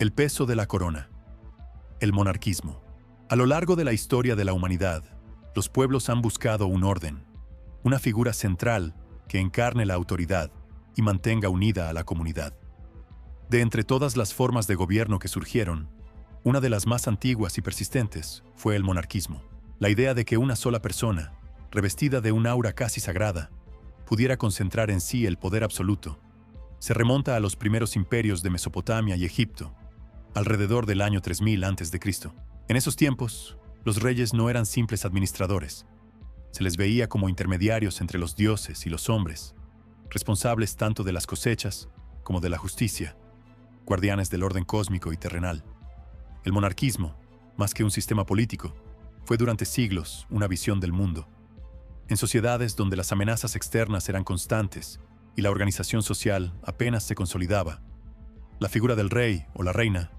El peso de la corona. El monarquismo. A lo largo de la historia de la humanidad, los pueblos han buscado un orden, una figura central que encarne la autoridad y mantenga unida a la comunidad. De entre todas las formas de gobierno que surgieron, una de las más antiguas y persistentes fue el monarquismo. La idea de que una sola persona, revestida de un aura casi sagrada, pudiera concentrar en sí el poder absoluto, se remonta a los primeros imperios de Mesopotamia y Egipto, alrededor del año 3000 a.C. En esos tiempos, los reyes no eran simples administradores. Se les veía como intermediarios entre los dioses y los hombres, responsables tanto de las cosechas como de la justicia, guardianes del orden cósmico y terrenal. El monarquismo, más que un sistema político, fue durante siglos una visión del mundo. En sociedades donde las amenazas externas eran constantes y la organización social apenas se consolidaba, la figura del rey o la reina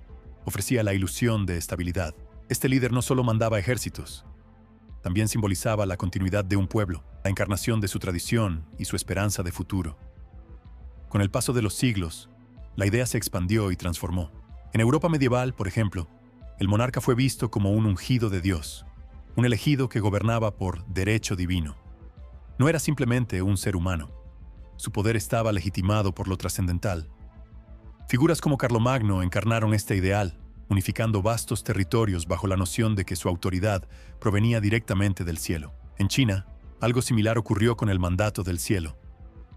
ofrecía la ilusión de estabilidad. Este líder no solo mandaba ejércitos, también simbolizaba la continuidad de un pueblo, la encarnación de su tradición y su esperanza de futuro. Con el paso de los siglos, la idea se expandió y transformó. En Europa medieval, por ejemplo, el monarca fue visto como un ungido de Dios, un elegido que gobernaba por derecho divino. No era simplemente un ser humano. Su poder estaba legitimado por lo trascendental. Figuras como Carlomagno encarnaron este ideal, unificando vastos territorios bajo la noción de que su autoridad provenía directamente del cielo. En China, algo similar ocurrió con el mandato del cielo,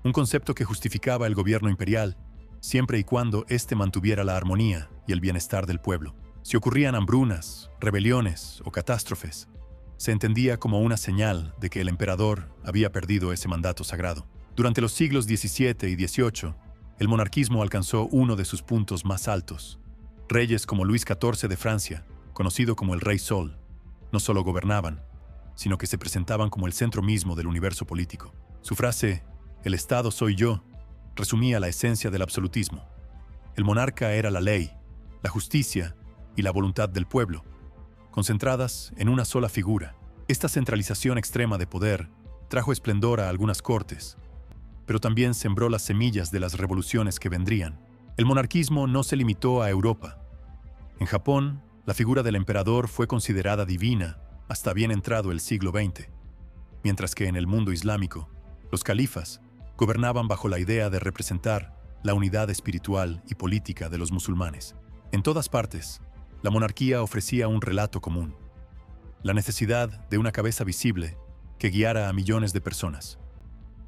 un concepto que justificaba el gobierno imperial, siempre y cuando éste mantuviera la armonía y el bienestar del pueblo. Si ocurrían hambrunas, rebeliones o catástrofes, se entendía como una señal de que el emperador había perdido ese mandato sagrado. Durante los siglos XVII y XVIII, el monarquismo alcanzó uno de sus puntos más altos. Reyes como Luis XIV de Francia, conocido como el Rey Sol, no solo gobernaban, sino que se presentaban como el centro mismo del universo político. Su frase, "El Estado soy yo", resumía la esencia del absolutismo. El monarca era la ley, la justicia y la voluntad del pueblo, concentradas en una sola figura. Esta centralización extrema de poder trajo esplendor a algunas cortes, pero también sembró las semillas de las revoluciones que vendrían. El monarquismo no se limitó a Europa. En Japón, la figura del emperador fue considerada divina hasta bien entrado el siglo XX, mientras que en el mundo islámico, los califas gobernaban bajo la idea de representar la unidad espiritual y política de los musulmanes. En todas partes, la monarquía ofrecía un relato común: la necesidad de una cabeza visible que guiara a millones de personas.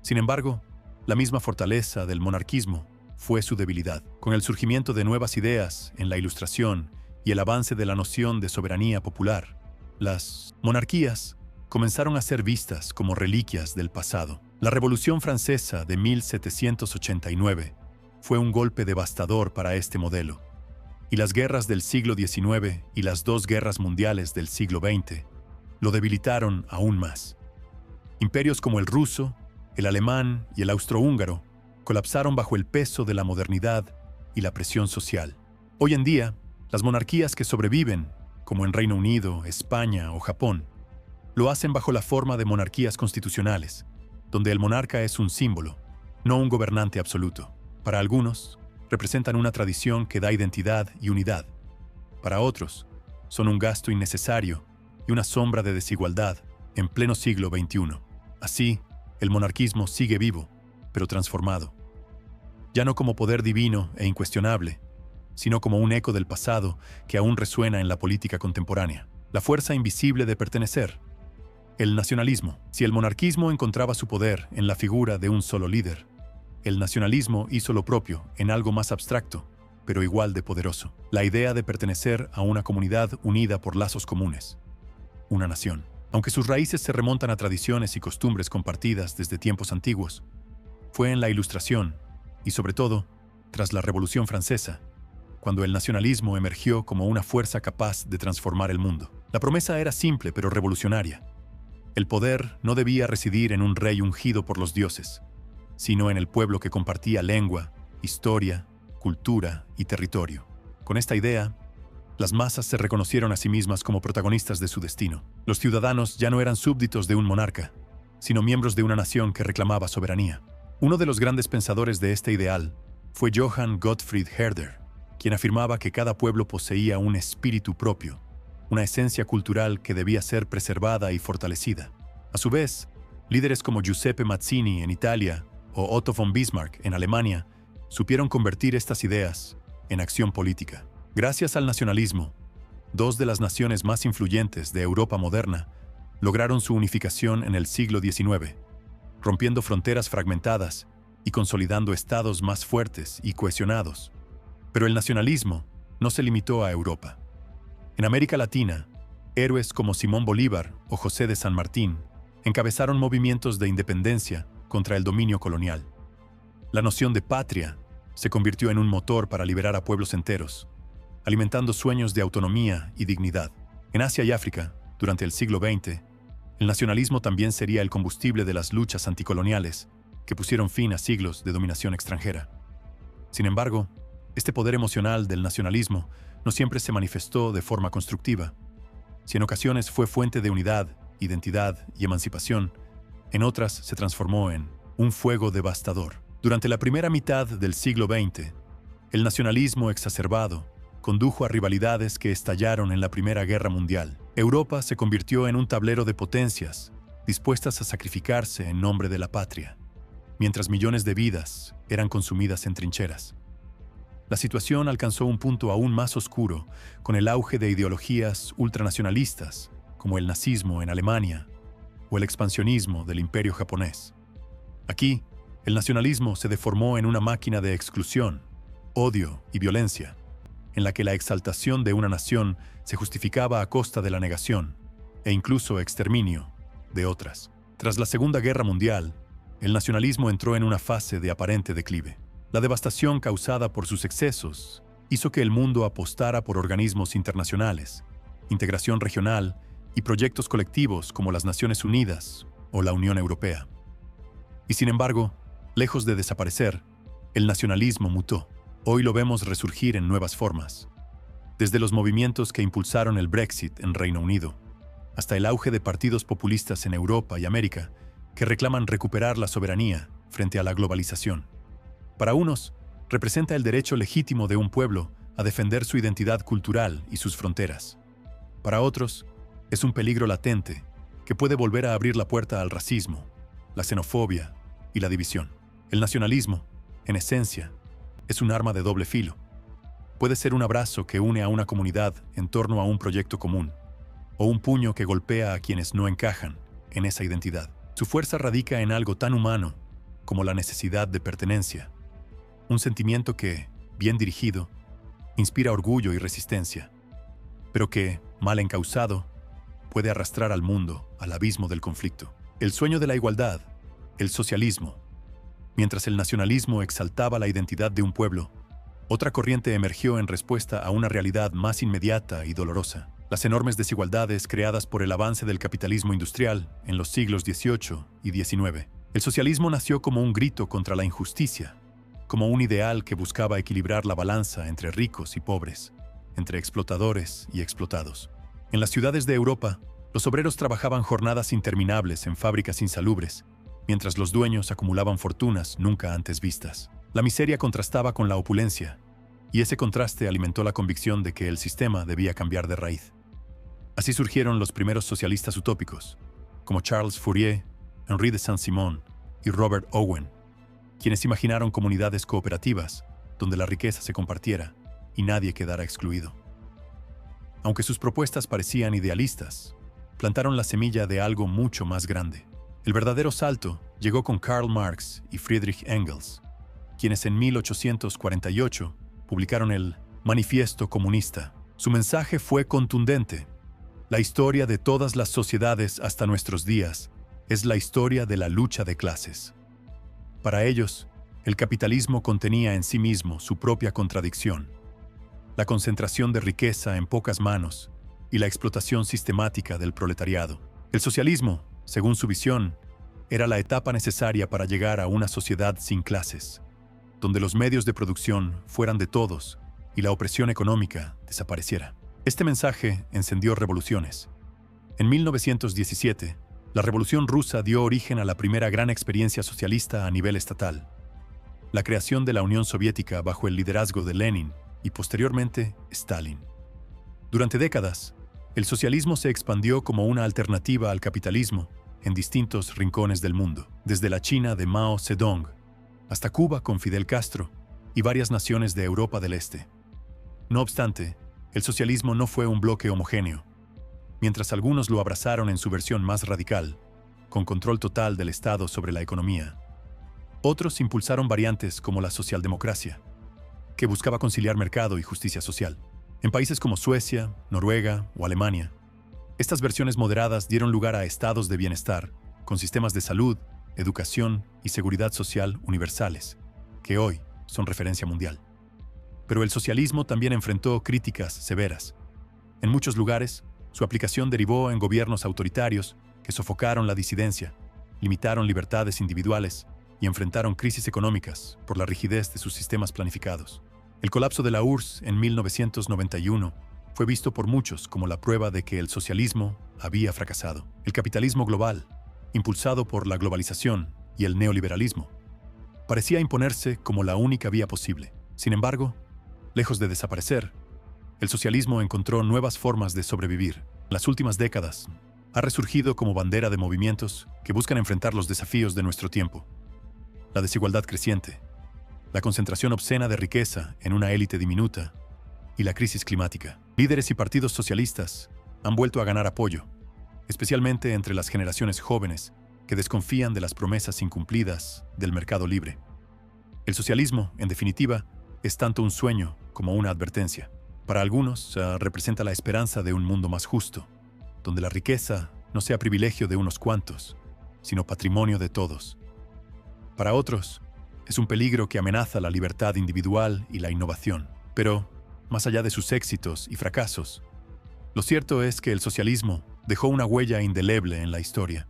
Sin embargo, la misma fortaleza del monarquismo fue su debilidad. Con el surgimiento de nuevas ideas en la Ilustración y el avance de la noción de soberanía popular, las monarquías comenzaron a ser vistas como reliquias del pasado. La Revolución Francesa de 1789 fue un golpe devastador para este modelo, y las guerras del siglo XIX y las dos guerras mundiales del siglo XX lo debilitaron aún más. Imperios como el ruso, el alemán y el austrohúngaro colapsaron bajo el peso de la modernidad y la presión social. Hoy en día, las monarquías que sobreviven, como en Reino Unido, España o Japón, lo hacen bajo la forma de monarquías constitucionales, donde el monarca es un símbolo, no un gobernante absoluto. Para algunos, representan una tradición que da identidad y unidad. Para otros, son un gasto innecesario y una sombra de desigualdad en pleno siglo XXI. Así, el monarquismo sigue vivo, pero transformado. Ya no como poder divino e incuestionable, sino como un eco del pasado que aún resuena en la política contemporánea. La fuerza invisible de pertenecer. El nacionalismo. Si el monarquismo encontraba su poder en la figura de un solo líder, el nacionalismo hizo lo propio en algo más abstracto, pero igual de poderoso: la idea de pertenecer a una comunidad unida por lazos comunes. Una nación. Aunque sus raíces se remontan a tradiciones y costumbres compartidas desde tiempos antiguos, fue en la Ilustración, y sobre todo, tras la Revolución Francesa, cuando el nacionalismo emergió como una fuerza capaz de transformar el mundo. La promesa era simple pero revolucionaria. El poder no debía residir en un rey ungido por los dioses, sino en el pueblo que compartía lengua, historia, cultura y territorio. Con esta idea, las masas se reconocieron a sí mismas como protagonistas de su destino. Los ciudadanos ya no eran súbditos de un monarca, sino miembros de una nación que reclamaba soberanía. Uno de los grandes pensadores de este ideal fue Johann Gottfried Herder. quien afirmaba que cada pueblo poseía un espíritu propio, una esencia cultural que debía ser preservada y fortalecida. A su vez, líderes como Giuseppe Mazzini en Italia o Otto von Bismarck en Alemania supieron convertir estas ideas en acción política. Gracias al nacionalismo, dos de las naciones más influyentes de Europa moderna lograron su unificación en el siglo XIX, rompiendo fronteras fragmentadas y consolidando estados más fuertes y cohesionados. Pero el nacionalismo no se limitó a Europa. En América Latina, héroes como Simón Bolívar o José de San Martín encabezaron movimientos de independencia contra el dominio colonial. La noción de patria se convirtió en un motor para liberar a pueblos enteros, alimentando sueños de autonomía y dignidad. En Asia y África, durante el siglo XX, el nacionalismo también sería el combustible de las luchas anticoloniales que pusieron fin a siglos de dominación extranjera. Sin embargo, este poder emocional del nacionalismo no siempre se manifestó de forma constructiva. Si en ocasiones fue fuente de unidad, identidad y emancipación, en otras se transformó en un fuego devastador. Durante la primera mitad del siglo XX, el nacionalismo exacerbado condujo a rivalidades que estallaron en la Primera Guerra Mundial. Europa se convirtió en un tablero de potencias dispuestas a sacrificarse en nombre de la patria, mientras millones de vidas eran consumidas en trincheras. La situación alcanzó un punto aún más oscuro con el auge de ideologías ultranacionalistas, como el nazismo en Alemania o el expansionismo del Imperio japonés. Aquí, el nacionalismo se deformó en una máquina de exclusión, odio y violencia, en la que la exaltación de una nación se justificaba a costa de la negación e incluso exterminio de otras. Tras la Segunda Guerra Mundial, el nacionalismo entró en una fase de aparente declive. La devastación causada por sus excesos hizo que el mundo apostara por organismos internacionales, integración regional y proyectos colectivos como las Naciones Unidas o la Unión Europea. Y sin embargo, lejos de desaparecer, el nacionalismo mutó. Hoy lo vemos resurgir en nuevas formas. Desde los movimientos que impulsaron el Brexit en Reino Unido, hasta el auge de partidos populistas en Europa y América que reclaman recuperar la soberanía frente a la globalización. Para unos, representa el derecho legítimo de un pueblo a defender su identidad cultural y sus fronteras. Para otros, es un peligro latente que puede volver a abrir la puerta al racismo, la xenofobia y la división. El nacionalismo, en esencia, es un arma de doble filo. Puede ser un abrazo que une a una comunidad en torno a un proyecto común, o un puño que golpea a quienes no encajan en esa identidad. Su fuerza radica en algo tan humano como la necesidad de pertenencia, un sentimiento que, bien dirigido, inspira orgullo y resistencia, pero que, mal encauzado, puede arrastrar al mundo al abismo del conflicto. El sueño de la igualdad, el socialismo. Mientras el nacionalismo exaltaba la identidad de un pueblo, otra corriente emergió en respuesta a una realidad más inmediata y dolorosa: las enormes desigualdades creadas por el avance del capitalismo industrial en los siglos XVIII y XIX. El socialismo nació como un grito contra la injusticia, como un ideal que buscaba equilibrar la balanza entre ricos y pobres, entre explotadores y explotados. En las ciudades de Europa, los obreros trabajaban jornadas interminables en fábricas insalubres, mientras los dueños acumulaban fortunas nunca antes vistas. La miseria contrastaba con la opulencia, y ese contraste alimentó la convicción de que el sistema debía cambiar de raíz. Así surgieron los primeros socialistas utópicos, como Charles Fourier, Henri de Saint-Simon y Robert Owen, quienes imaginaron comunidades cooperativas donde la riqueza se compartiera y nadie quedara excluido. Aunque sus propuestas parecían idealistas, plantaron la semilla de algo mucho más grande. El verdadero salto llegó con Karl Marx y Friedrich Engels, quienes en 1848 publicaron el Manifiesto Comunista. Su mensaje fue contundente: la historia de todas las sociedades hasta nuestros días es la historia de la lucha de clases. Para ellos, el capitalismo contenía en sí mismo su propia contradicción: la concentración de riqueza en pocas manos y la explotación sistemática del proletariado. El socialismo, según su visión, era la etapa necesaria para llegar a una sociedad sin clases, donde los medios de producción fueran de todos y la opresión económica desapareciera. Este mensaje encendió revoluciones. En 1917, la Revolución Rusa dio origen a la primera gran experiencia socialista a nivel estatal. La creación de la Unión Soviética bajo el liderazgo de Lenin y posteriormente Stalin. Durante décadas, el socialismo se expandió como una alternativa al capitalismo en distintos rincones del mundo, desde la China de Mao Zedong hasta Cuba con Fidel Castro y varias naciones de Europa del Este. No obstante, el socialismo no fue un bloque homogéneo. Mientras algunos lo abrazaron en su versión más radical, con control total del Estado sobre la economía, otros impulsaron variantes como la socialdemocracia, que buscaba conciliar mercado y justicia social. En países como Suecia, Noruega o Alemania, estas versiones moderadas dieron lugar a estados de bienestar, con sistemas de salud, educación y seguridad social universales, que hoy son referencia mundial. Pero el socialismo también enfrentó críticas severas. En muchos lugares, su aplicación derivó en gobiernos autoritarios que sofocaron la disidencia, limitaron libertades individuales y enfrentaron crisis económicas por la rigidez de sus sistemas planificados. El colapso de la URSS en 1991 fue visto por muchos como la prueba de que el socialismo había fracasado. El capitalismo global, impulsado por la globalización y el neoliberalismo, parecía imponerse como la única vía posible. Sin embargo, lejos de desaparecer, el socialismo encontró nuevas formas de sobrevivir. En las últimas décadas, ha resurgido como bandera de movimientos que buscan enfrentar los desafíos de nuestro tiempo. La desigualdad creciente, la concentración obscena de riqueza en una élite diminuta y la crisis climática. Líderes y partidos socialistas han vuelto a ganar apoyo, especialmente entre las generaciones jóvenes que desconfían de las promesas incumplidas del mercado libre. El socialismo, en definitiva, es tanto un sueño como una advertencia. Para algunos, representa la esperanza de un mundo más justo, donde la riqueza no sea privilegio de unos cuantos, sino patrimonio de todos. Para otros, es un peligro que amenaza la libertad individual y la innovación. Pero, más allá de sus éxitos y fracasos, lo cierto es que el socialismo dejó una huella indeleble en la historia.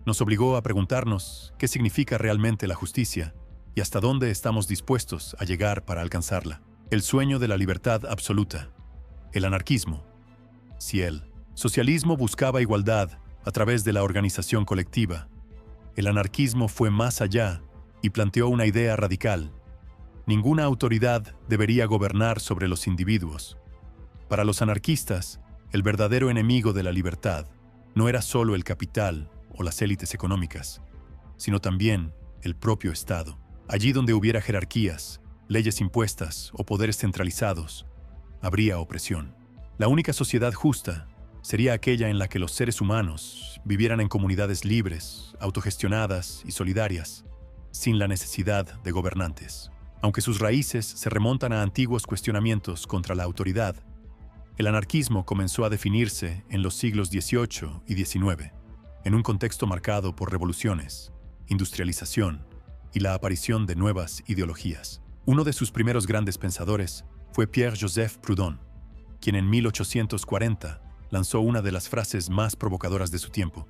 Nos obligó a preguntarnos qué significa realmente la justicia y hasta dónde estamos dispuestos a llegar para alcanzarla. El sueño de la libertad absoluta, el anarquismo. Si el socialismo buscaba igualdad a través de la organización colectiva, el anarquismo fue más allá y planteó una idea radical. Ninguna autoridad debería gobernar sobre los individuos. Para los anarquistas, el verdadero enemigo de la libertad no era solo el capital o las élites económicas, sino también el propio Estado. Allí donde hubiera jerarquías, leyes impuestas o poderes centralizados, habría opresión. La única sociedad justa sería aquella en la que los seres humanos vivieran en comunidades libres, autogestionadas y solidarias, sin la necesidad de gobernantes. Aunque sus raíces se remontan a antiguos cuestionamientos contra la autoridad, el anarquismo comenzó a definirse en los siglos XVIII y XIX, en un contexto marcado por revoluciones, industrialización y la aparición de nuevas ideologías. Uno de sus primeros grandes pensadores fue Pierre-Joseph Proudhon, quien en 1840 lanzó una de las frases más provocadoras de su tiempo: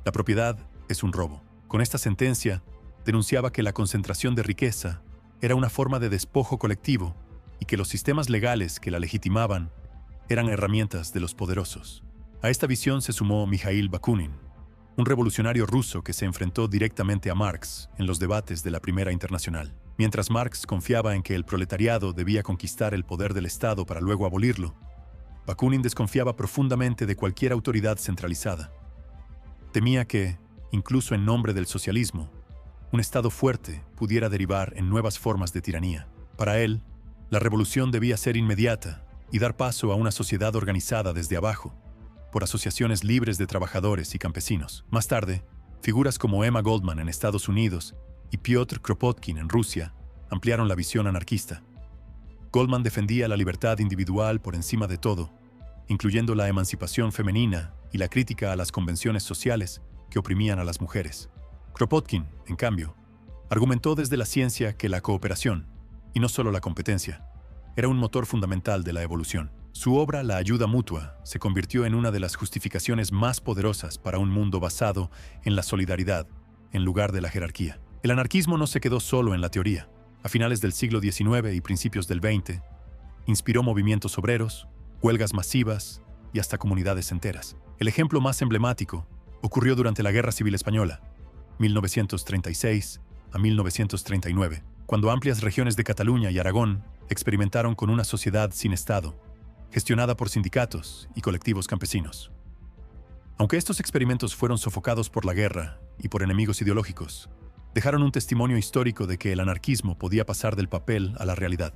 "La propiedad es un robo". Con esta sentencia, denunciaba que la concentración de riqueza era una forma de despojo colectivo y que los sistemas legales que la legitimaban eran herramientas de los poderosos. A esta visión se sumó Mikhail Bakunin, un revolucionario ruso que se enfrentó directamente a Marx en los debates de la Primera Internacional. Mientras Marx confiaba en que el proletariado debía conquistar el poder del Estado para luego abolirlo, Bakunin desconfiaba profundamente de cualquier autoridad centralizada. Temía que, incluso en nombre del socialismo, un Estado fuerte pudiera derivar en nuevas formas de tiranía. Para él, la revolución debía ser inmediata y dar paso a una sociedad organizada desde abajo, por asociaciones libres de trabajadores y campesinos. Más tarde, figuras como Emma Goldman en Estados Unidos y Piotr Kropotkin en Rusia ampliaron la visión anarquista. Goldman defendía la libertad individual por encima de todo, incluyendo la emancipación femenina y la crítica a las convenciones sociales que oprimían a las mujeres. Kropotkin, en cambio, argumentó desde la ciencia que la cooperación, y no solo la competencia, era un motor fundamental de la evolución. Su obra, La ayuda mutua, se convirtió en una de las justificaciones más poderosas para un mundo basado en la solidaridad, en lugar de la jerarquía. El anarquismo no se quedó solo en la teoría. A finales del siglo XIX y principios del XX, inspiró movimientos obreros, huelgas masivas y hasta comunidades enteras. El ejemplo más emblemático ocurrió durante la Guerra Civil Española, 1936 a 1939, cuando amplias regiones de Cataluña y Aragón experimentaron con una sociedad sin Estado, gestionada por sindicatos y colectivos campesinos. Aunque estos experimentos fueron sofocados por la guerra y por enemigos ideológicos, dejaron un testimonio histórico de que el anarquismo podía pasar del papel a la realidad.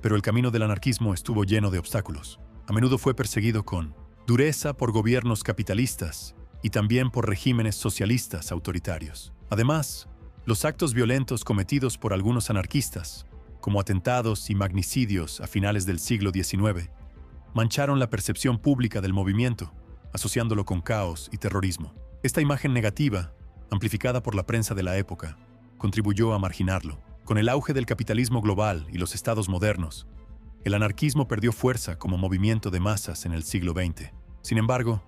Pero el camino del anarquismo estuvo lleno de obstáculos. A menudo fue perseguido con dureza por gobiernos capitalistas y también por regímenes socialistas autoritarios. Además, los actos violentos cometidos por algunos anarquistas, como atentados y magnicidios a finales del siglo XIX, mancharon la percepción pública del movimiento, asociándolo con caos y terrorismo. Esta imagen negativa, amplificada por la prensa de la época, contribuyó a marginarlo. Con el auge del capitalismo global y los estados modernos, el anarquismo perdió fuerza como movimiento de masas en el siglo XX. Sin embargo,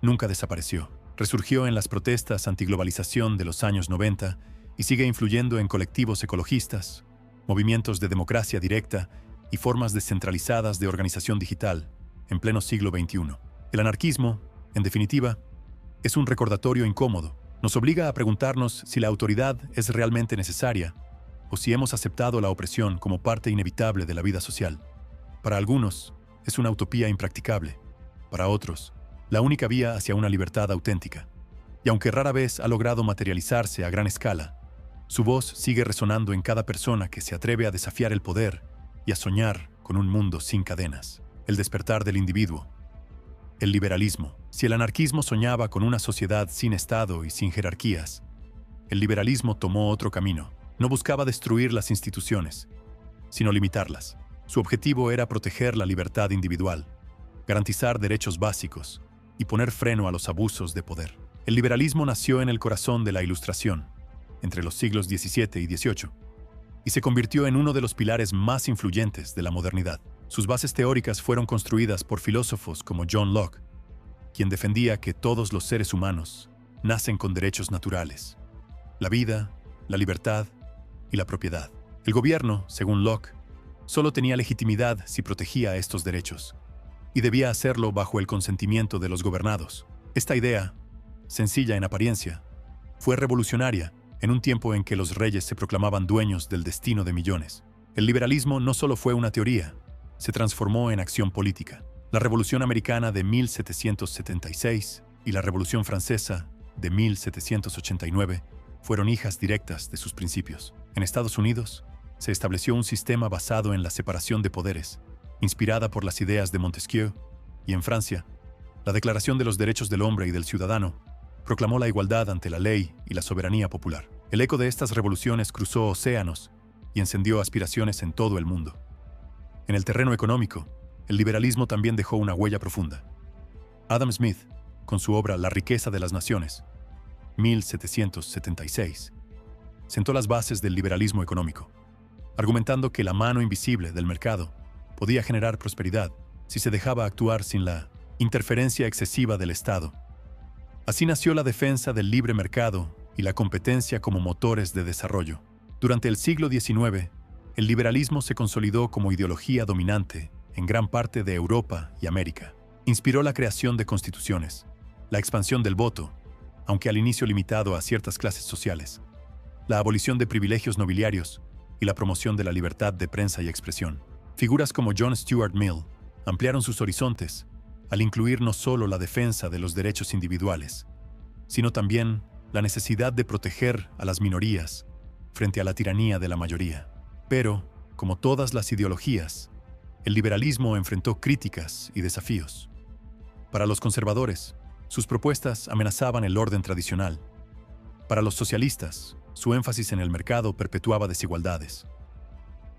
nunca desapareció. Resurgió en las protestas antiglobalización de los años 90 y sigue influyendo en colectivos ecologistas, movimientos de democracia directa y formas descentralizadas de organización digital en pleno siglo XXI. El anarquismo, en definitiva, es un recordatorio incómodo. Nos obliga a preguntarnos si la autoridad es realmente necesaria o si hemos aceptado la opresión como parte inevitable de la vida social. Para algunos, es una utopía impracticable. Para otros, la única vía hacia una libertad auténtica. Y aunque rara vez ha logrado materializarse a gran escala, su voz sigue resonando en cada persona que se atreve a desafiar el poder y a soñar con un mundo sin cadenas. El despertar del individuo. El liberalismo. Si el anarquismo soñaba con una sociedad sin Estado y sin jerarquías, el liberalismo tomó otro camino. No buscaba destruir las instituciones, sino limitarlas. Su objetivo era proteger la libertad individual, garantizar derechos básicos y poner freno a los abusos de poder. El liberalismo nació en el corazón de la Ilustración, entre los siglos XVII y XVIII, y se convirtió en uno de los pilares más influyentes de la modernidad. Sus bases teóricas fueron construidas por filósofos como John Locke, quien defendía que todos los seres humanos nacen con derechos naturales: la vida, la libertad y la propiedad. El gobierno, según Locke, solo tenía legitimidad si protegía estos derechos, y debía hacerlo bajo el consentimiento de los gobernados. Esta idea, sencilla en apariencia, fue revolucionaria en un tiempo en que los reyes se proclamaban dueños del destino de millones. El liberalismo no solo fue una teoría, se transformó en acción política. La Revolución Americana de 1776 y la Revolución Francesa de 1789 fueron hijas directas de sus principios. En Estados Unidos, se estableció un sistema basado en la separación de poderes, inspirada por las ideas de Montesquieu, y en Francia, la Declaración de los Derechos del Hombre y del Ciudadano proclamó la igualdad ante la ley y la soberanía popular. El eco de estas revoluciones cruzó océanos y encendió aspiraciones en todo el mundo. En el terreno económico, el liberalismo también dejó una huella profunda. Adam Smith, con su obra La riqueza de las naciones, 1776, sentó las bases del liberalismo económico, argumentando que la mano invisible del mercado podía generar prosperidad si se dejaba actuar sin la interferencia excesiva del Estado. Así nació la defensa del libre mercado y la competencia como motores de desarrollo. Durante el siglo XIX, el liberalismo se consolidó como ideología dominante en gran parte de Europa y América. Inspiró la creación de constituciones, la expansión del voto, aunque al inicio limitado a ciertas clases sociales, la abolición de privilegios nobiliarios y la promoción de la libertad de prensa y expresión. Figuras como John Stuart Mill ampliaron sus horizontes al incluir no solo la defensa de los derechos individuales, sino también la necesidad de proteger a las minorías frente a la tiranía de la mayoría. Pero, como todas las ideologías, el liberalismo enfrentó críticas y desafíos. Para los conservadores, sus propuestas amenazaban el orden tradicional. Para los socialistas, su énfasis en el mercado perpetuaba desigualdades.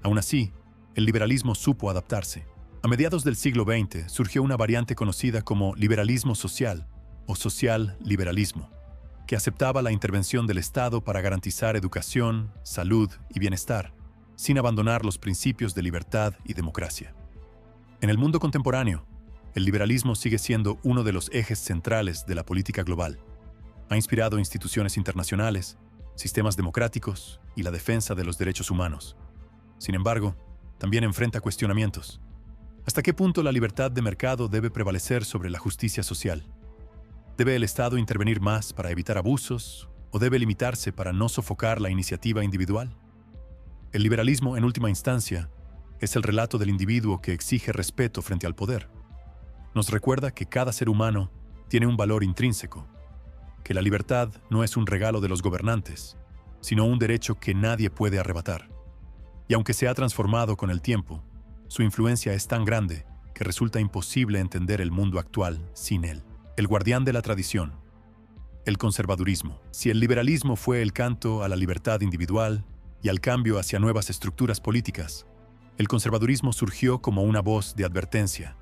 Aún así, el liberalismo supo adaptarse. A mediados del siglo XX surgió una variante conocida como liberalismo social o social liberalismo, que aceptaba la intervención del Estado para garantizar educación, salud y bienestar, sin abandonar los principios de libertad y democracia. En el mundo contemporáneo, el liberalismo sigue siendo uno de los ejes centrales de la política global. Ha inspirado instituciones internacionales, sistemas democráticos y la defensa de los derechos humanos. Sin embargo, también enfrenta cuestionamientos. ¿Hasta qué punto la libertad de mercado debe prevalecer sobre la justicia social? ¿Debe el Estado intervenir más para evitar abusos o debe limitarse para no sofocar la iniciativa individual? El liberalismo, en última instancia, es el relato del individuo que exige respeto frente al poder. Nos recuerda que cada ser humano tiene un valor intrínseco, que la libertad no es un regalo de los gobernantes, sino un derecho que nadie puede arrebatar. Y aunque se ha transformado con el tiempo, su influencia es tan grande que resulta imposible entender el mundo actual sin él. El guardián de la tradición. El conservadurismo. Si el liberalismo fue el canto a la libertad individual y al cambio hacia nuevas estructuras políticas, el conservadurismo surgió como una voz de advertencia,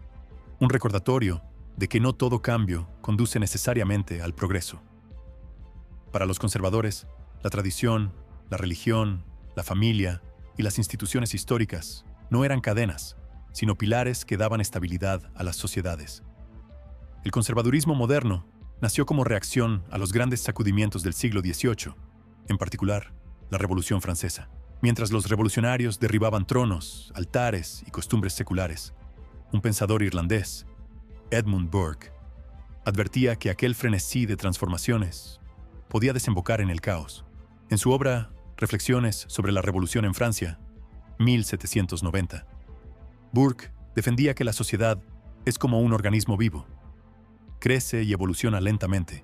un recordatorio de que no todo cambio conduce necesariamente al progreso. Para los conservadores, la tradición, la religión, la familia y las instituciones históricas no eran cadenas, sino pilares que daban estabilidad a las sociedades. El conservadurismo moderno nació como reacción a los grandes sacudimientos del siglo XVIII, en particular, la Revolución Francesa. Mientras los revolucionarios derribaban tronos, altares y costumbres seculares, un pensador irlandés, Edmund Burke, advertía que aquel frenesí de transformaciones podía desembocar en el caos. En su obra Reflexiones sobre la Revolución en Francia, 1790, Burke defendía que la sociedad es como un organismo vivo. Crece y evoluciona lentamente,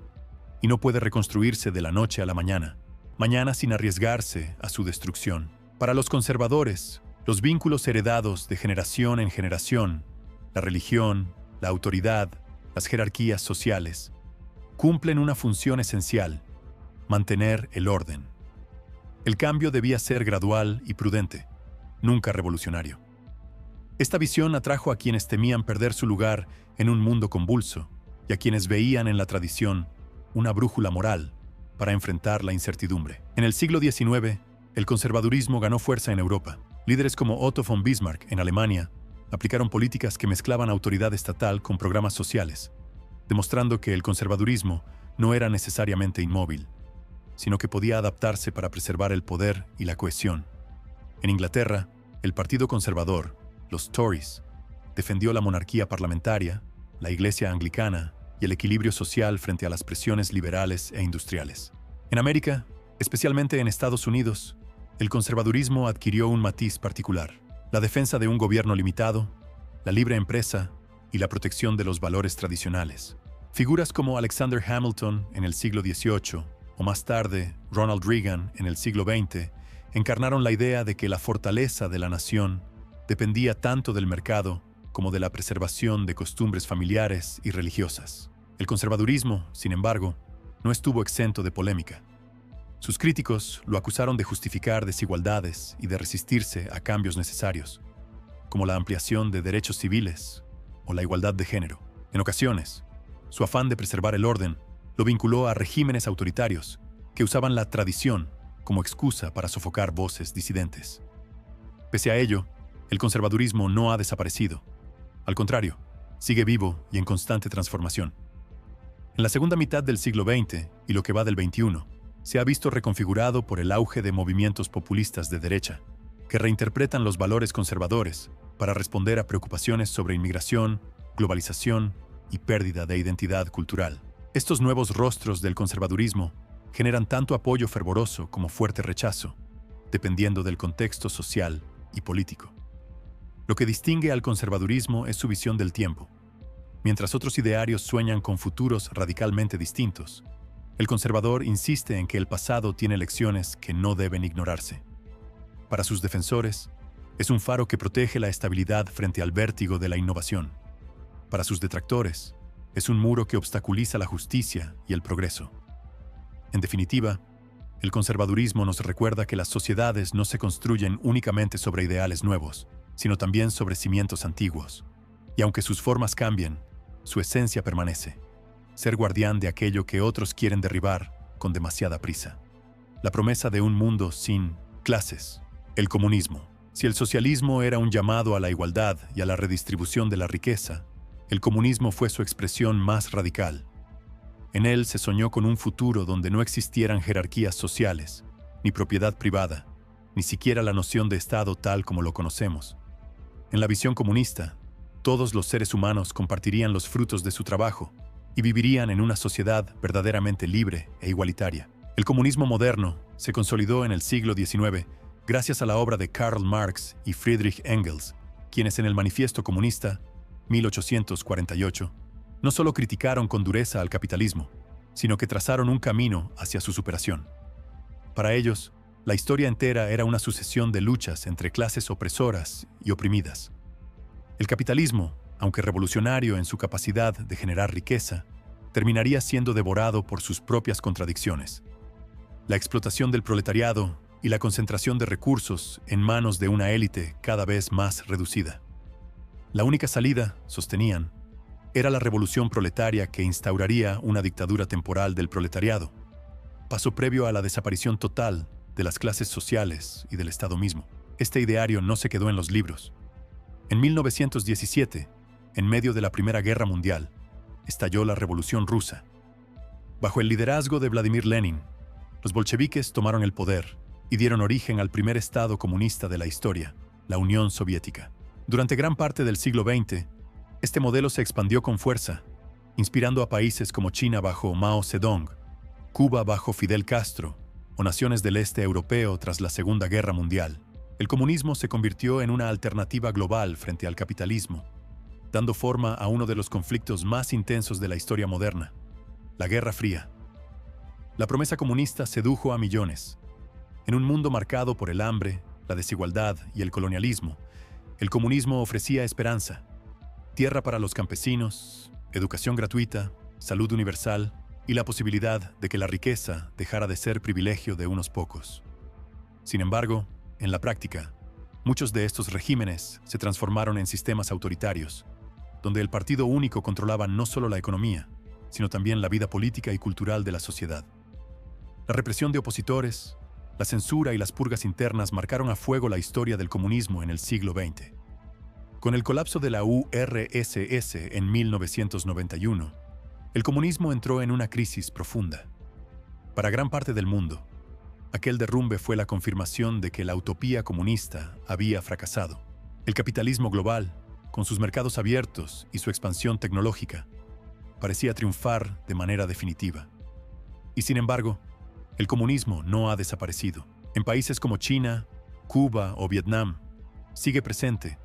y no puede reconstruirse de la noche a la mañana sin arriesgarse a su destrucción. Para los conservadores, los vínculos heredados de generación en generación, la religión, la autoridad, las jerarquías sociales, cumplen una función esencial: mantener el orden. El cambio debía ser gradual y prudente, nunca revolucionario. Esta visión atrajo a quienes temían perder su lugar en un mundo convulso y a quienes veían en la tradición una brújula moral para enfrentar la incertidumbre. En el siglo XIX, el conservadurismo ganó fuerza en Europa. Líderes como Otto von Bismarck en Alemania aplicaron políticas que mezclaban autoridad estatal con programas sociales, demostrando que el conservadurismo no era necesariamente inmóvil, sino que podía adaptarse para preservar el poder y la cohesión. En Inglaterra, el Partido Conservador, los Tories, defendió la monarquía parlamentaria, la Iglesia anglicana y el equilibrio social frente a las presiones liberales e industriales. En América, especialmente en Estados Unidos, el conservadurismo adquirió un matiz particular: la defensa de un gobierno limitado, la libre empresa y la protección de los valores tradicionales. Figuras como Alexander Hamilton en el siglo XVIII o más tarde Ronald Reagan en el siglo XX encarnaron la idea de que la fortaleza de la nación dependía tanto del mercado como de la preservación de costumbres familiares y religiosas. El conservadurismo, sin embargo, no estuvo exento de polémica. Sus críticos lo acusaron de justificar desigualdades y de resistirse a cambios necesarios, como la ampliación de derechos civiles o la igualdad de género. En ocasiones, su afán de preservar el orden lo vinculó a regímenes autoritarios que usaban la tradición como excusa para sofocar voces disidentes. Pese a ello, el conservadurismo no ha desaparecido. Al contrario, sigue vivo y en constante transformación. En la segunda mitad del siglo XX y lo que va del XXI, se ha visto reconfigurado por el auge de movimientos populistas de derecha, que reinterpretan los valores conservadores para responder a preocupaciones sobre inmigración, globalización y pérdida de identidad cultural. Estos nuevos rostros del conservadurismo generan tanto apoyo fervoroso como fuerte rechazo, dependiendo del contexto social y político. Lo que distingue al conservadurismo es su visión del tiempo. Mientras otros idearios sueñan con futuros radicalmente distintos, el conservador insiste en que el pasado tiene lecciones que no deben ignorarse. Para sus defensores, es un faro que protege la estabilidad frente al vértigo de la innovación. Para sus detractores, es un muro que obstaculiza la justicia y el progreso. En definitiva, el conservadurismo nos recuerda que las sociedades no se construyen únicamente sobre ideales nuevos, sino también sobre cimientos antiguos. Y aunque sus formas cambien, su esencia permanece: ser guardián de aquello que otros quieren derribar con demasiada prisa. La promesa de un mundo sin clases. El comunismo. Si el socialismo era un llamado a la igualdad y a la redistribución de la riqueza, el comunismo fue su expresión más radical. En él se soñó con un futuro donde no existieran jerarquías sociales, ni propiedad privada, ni siquiera la noción de Estado tal como lo conocemos. En la visión comunista, todos los seres humanos compartirían los frutos de su trabajo y vivirían en una sociedad verdaderamente libre e igualitaria. El comunismo moderno se consolidó en el siglo XIX gracias a la obra de Karl Marx y Friedrich Engels, quienes en el Manifiesto Comunista, 1848, no solo criticaron con dureza al capitalismo, sino que trazaron un camino hacia su superación. Para ellos, la historia entera era una sucesión de luchas entre clases opresoras y oprimidas. El capitalismo, aunque revolucionario en su capacidad de generar riqueza, terminaría siendo devorado por sus propias contradicciones. La explotación del proletariado y la concentración de recursos en manos de una élite cada vez más reducida. La única salida, sostenían, era la revolución proletaria que instauraría una dictadura temporal del proletariado, paso previo a la desaparición total de las clases sociales y del Estado mismo. Este ideario no se quedó en los libros. En 1917, en medio de la Primera Guerra Mundial, estalló la Revolución Rusa. Bajo el liderazgo de Vladimir Lenin, los bolcheviques tomaron el poder y dieron origen al primer Estado comunista de la historia, la Unión Soviética. Durante gran parte del siglo XX, este modelo se expandió con fuerza, inspirando a países como China bajo Mao Zedong, Cuba bajo Fidel Castro o naciones del este europeo tras la Segunda Guerra Mundial. El comunismo se convirtió en una alternativa global frente al capitalismo, dando forma a uno de los conflictos más intensos de la historia moderna, la Guerra Fría. La promesa comunista sedujo a millones. En un mundo marcado por el hambre, la desigualdad y el colonialismo, el comunismo ofrecía esperanza, tierra para los campesinos, educación gratuita, salud universal y la posibilidad de que la riqueza dejara de ser privilegio de unos pocos. Sin embargo, en la práctica, muchos de estos regímenes se transformaron en sistemas autoritarios, donde el partido único controlaba no solo la economía, sino también la vida política y cultural de la sociedad. La represión de opositores, la censura y las purgas internas marcaron a fuego la historia del comunismo en el siglo XX. Con el colapso de la URSS en 1991, el comunismo entró en una crisis profunda. Para gran parte del mundo, aquel derrumbe fue la confirmación de que la utopía comunista había fracasado. El capitalismo global, con sus mercados abiertos y su expansión tecnológica, parecía triunfar de manera definitiva. Y sin embargo, el comunismo no ha desaparecido. En países como China, Cuba o Vietnam, sigue presente,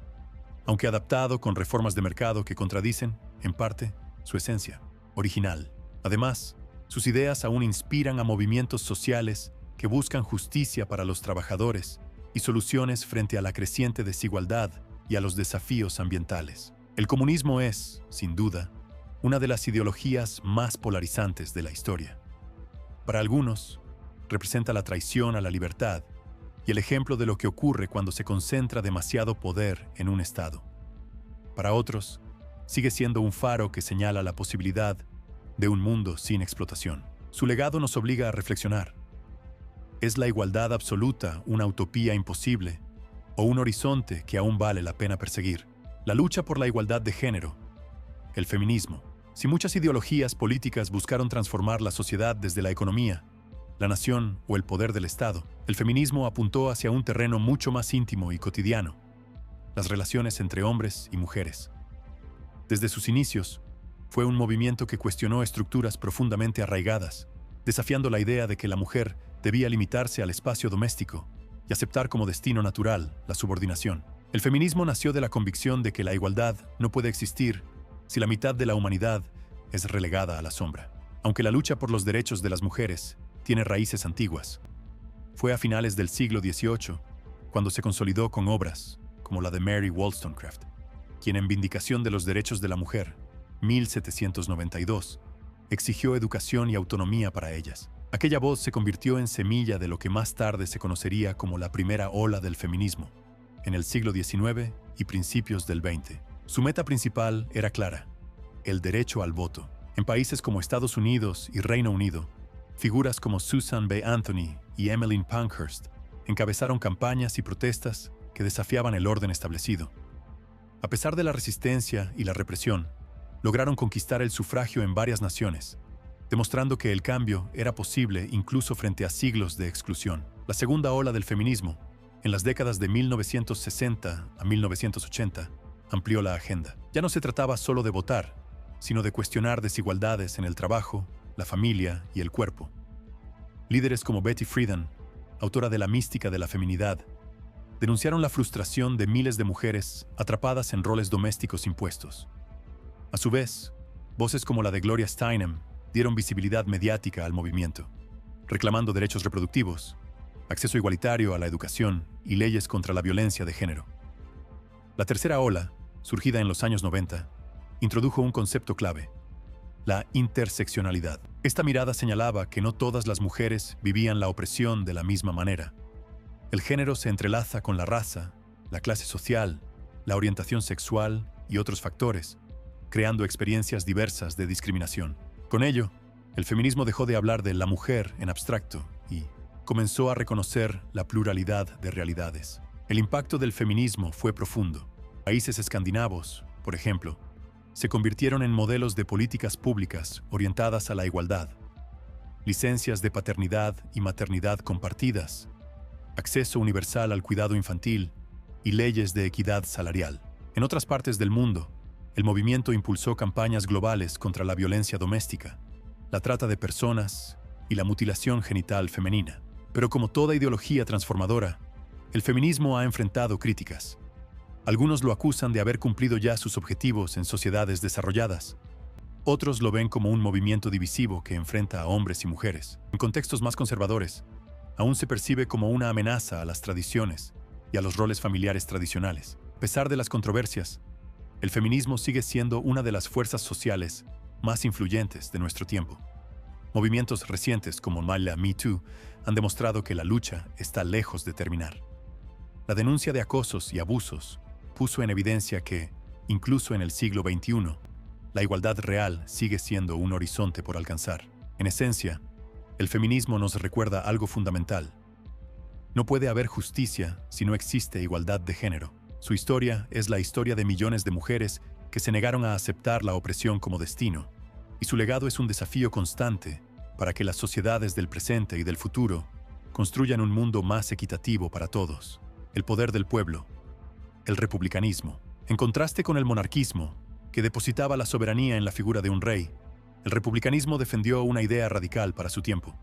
aunque adaptado con reformas de mercado que contradicen, en parte, su esencia original. Además, sus ideas aún inspiran a movimientos sociales que buscan justicia para los trabajadores y soluciones frente a la creciente desigualdad y a los desafíos ambientales. El comunismo es, sin duda, una de las ideologías más polarizantes de la historia. Para algunos, representa la traición a la libertad y el ejemplo de lo que ocurre cuando se concentra demasiado poder en un Estado. Para otros, sigue siendo un faro que señala la posibilidad de un mundo sin explotación. Su legado nos obliga a reflexionar. ¿Es la igualdad absoluta una utopía imposible o un horizonte que aún vale la pena perseguir? La lucha por la igualdad de género, el feminismo. Si muchas ideologías políticas buscaron transformar la sociedad desde la economía, la nación o el poder del Estado, el feminismo apuntó hacia un terreno mucho más íntimo y cotidiano, las relaciones entre hombres y mujeres. Desde sus inicios, fue un movimiento que cuestionó estructuras profundamente arraigadas, desafiando la idea de que la mujer debía limitarse al espacio doméstico y aceptar como destino natural la subordinación. El feminismo nació de la convicción de que la igualdad no puede existir si la mitad de la humanidad es relegada a la sombra. Aunque la lucha por los derechos de las mujeres tiene raíces antiguas, fue a finales del siglo XVIII cuando se consolidó con obras como la de Mary Wollstonecraft, quien en Vindicación de los Derechos de la Mujer, 1792, exigió educación y autonomía para ellas. Aquella voz se convirtió en semilla de lo que más tarde se conocería como la primera ola del feminismo, en el siglo XIX y principios del XX. Su meta principal era clara: el derecho al voto. En países como Estados Unidos y Reino Unido, figuras como Susan B. Anthony y Emmeline Pankhurst encabezaron campañas y protestas que desafiaban el orden establecido. A pesar de la resistencia y la represión, lograron conquistar el sufragio en varias naciones, demostrando que el cambio era posible incluso frente a siglos de exclusión. La segunda ola del feminismo, en las décadas de 1960 a 1980, amplió la agenda. Ya no se trataba solo de votar, sino de cuestionar desigualdades en el trabajo, la familia y el cuerpo. Líderes como Betty Friedan, autora de La mística de la feminidad, denunciaron la frustración de miles de mujeres atrapadas en roles domésticos impuestos. A su vez, voces como la de Gloria Steinem dieron visibilidad mediática al movimiento, reclamando derechos reproductivos, acceso igualitario a la educación y leyes contra la violencia de género. La tercera ola, surgida en los años 90, introdujo un concepto clave: la interseccionalidad. Esta mirada señalaba que no todas las mujeres vivían la opresión de la misma manera. El género se entrelaza con la raza, la clase social, la orientación sexual y otros factores, creando experiencias diversas de discriminación. Con ello, el feminismo dejó de hablar de la mujer en abstracto y comenzó a reconocer la pluralidad de realidades. El impacto del feminismo fue profundo. Países escandinavos, por ejemplo, se convirtieron en modelos de políticas públicas orientadas a la igualdad, licencias de paternidad y maternidad compartidas, acceso universal al cuidado infantil y leyes de equidad salarial. En otras partes del mundo, el movimiento impulsó campañas globales contra la violencia doméstica, la trata de personas y la mutilación genital femenina. Pero como toda ideología transformadora, el feminismo ha enfrentado críticas. Algunos lo acusan de haber cumplido ya sus objetivos en sociedades desarrolladas. Otros lo ven como un movimiento divisivo que enfrenta a hombres y mujeres. En contextos más conservadores, aún se percibe como una amenaza a las tradiciones y a los roles familiares tradicionales. A pesar de las controversias, el feminismo sigue siendo una de las fuerzas sociales más influyentes de nuestro tiempo. Movimientos recientes como la Me Too han demostrado que la lucha está lejos de terminar. La denuncia de acosos y abusos puso en evidencia que, incluso en el siglo XXI, la igualdad real sigue siendo un horizonte por alcanzar. En esencia, el feminismo nos recuerda algo fundamental. No puede haber justicia si no existe igualdad de género. Su historia es la historia de millones de mujeres que se negaron a aceptar la opresión como destino, y su legado es un desafío constante para que las sociedades del presente y del futuro construyan un mundo más equitativo para todos. El poder del pueblo. El republicanismo. En contraste con el monarquismo, que depositaba la soberanía en la figura de un rey, el republicanismo defendió una idea radical para su tiempo.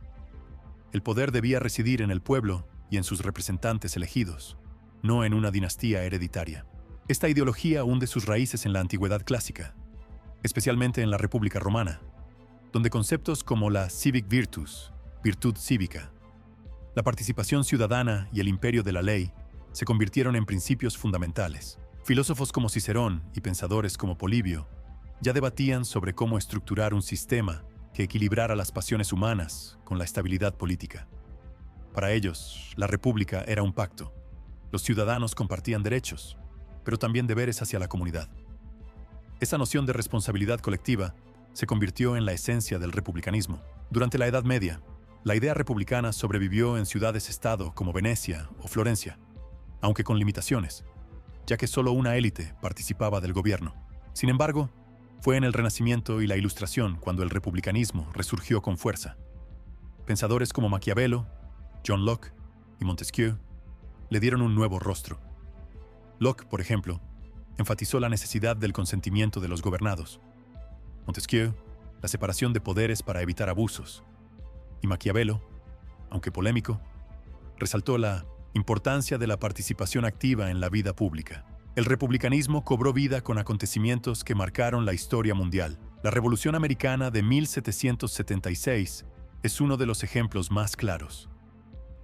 El poder debía residir en el pueblo y en sus representantes elegidos, no en una dinastía hereditaria. Esta ideología hunde sus raíces en la antigüedad clásica, especialmente en la República Romana, donde conceptos como la civic virtus, virtud cívica, la participación ciudadana y el imperio de la ley se convirtieron en principios fundamentales. Filósofos como Cicerón y pensadores como Polibio ya debatían sobre cómo estructurar un sistema que equilibrara las pasiones humanas con la estabilidad política. Para ellos, la república era un pacto. Los ciudadanos compartían derechos, pero también deberes hacia la comunidad. Esa noción de responsabilidad colectiva se convirtió en la esencia del republicanismo. Durante la Edad Media, la idea republicana sobrevivió en ciudades-estado como Venecia o Florencia, aunque con limitaciones, ya que solo una élite participaba del gobierno. Sin embargo, fue en el Renacimiento y la Ilustración cuando el republicanismo resurgió con fuerza. Pensadores como Maquiavelo, John Locke y Montesquieu le dieron un nuevo rostro. Locke, por ejemplo, enfatizó la necesidad del consentimiento de los gobernados. Montesquieu, la separación de poderes para evitar abusos. Y Maquiavelo, aunque polémico, resaltó la importancia de la participación activa en la vida pública. El republicanismo cobró vida con acontecimientos que marcaron la historia mundial. La Revolución Americana de 1776 es uno de los ejemplos más claros.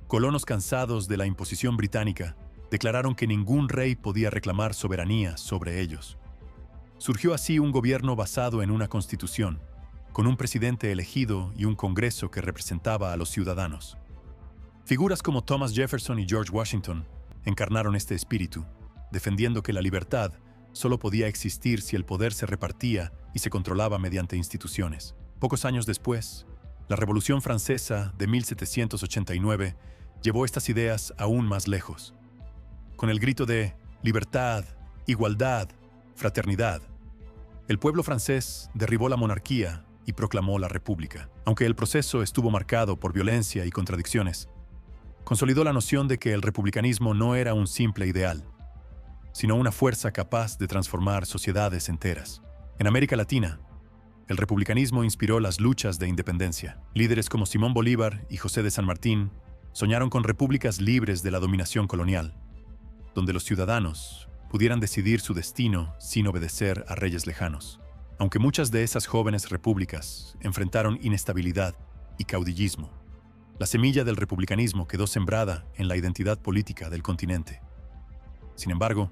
Colonos cansados de la imposición británica declararon que ningún rey podía reclamar soberanía sobre ellos. Surgió así un gobierno basado en una constitución, con un presidente elegido y un congreso que representaba a los ciudadanos. Figuras como Thomas Jefferson y George Washington encarnaron este espíritu, defendiendo que la libertad solo podía existir si el poder se repartía y se controlaba mediante instituciones. Pocos años después, la Revolución Francesa de 1789 llevó estas ideas aún más lejos. Con el grito de libertad, igualdad, fraternidad, el pueblo francés derribó la monarquía y proclamó la república. Aunque el proceso estuvo marcado por violencia y contradicciones, consolidó la noción de que el republicanismo no era un simple ideal, sino una fuerza capaz de transformar sociedades enteras. En América Latina, el republicanismo inspiró las luchas de independencia. Líderes como Simón Bolívar y José de San Martín soñaron con repúblicas libres de la dominación colonial. donde los ciudadanos pudieran decidir su destino sin obedecer a reyes lejanos. Aunque muchas de esas jóvenes repúblicas enfrentaron inestabilidad y caudillismo, la semilla del republicanismo quedó sembrada en la identidad política del continente. Sin embargo,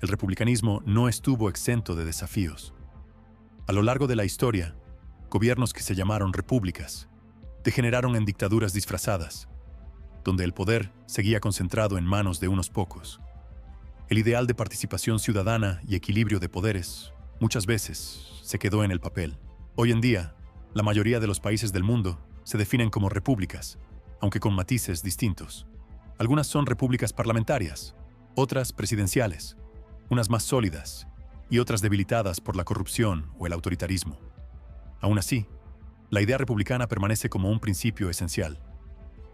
el republicanismo no estuvo exento de desafíos. A lo largo de la historia, gobiernos que se llamaron repúblicas degeneraron en dictaduras disfrazadas, donde el poder seguía concentrado en manos de unos pocos. El ideal de participación ciudadana y equilibrio de poderes muchas veces se quedó en el papel. Hoy en día, la mayoría de los países del mundo se definen como repúblicas, aunque con matices distintos. Algunas son repúblicas parlamentarias, otras presidenciales, unas más sólidas y otras debilitadas por la corrupción o el autoritarismo. Aún así, la idea republicana permanece como un principio esencial.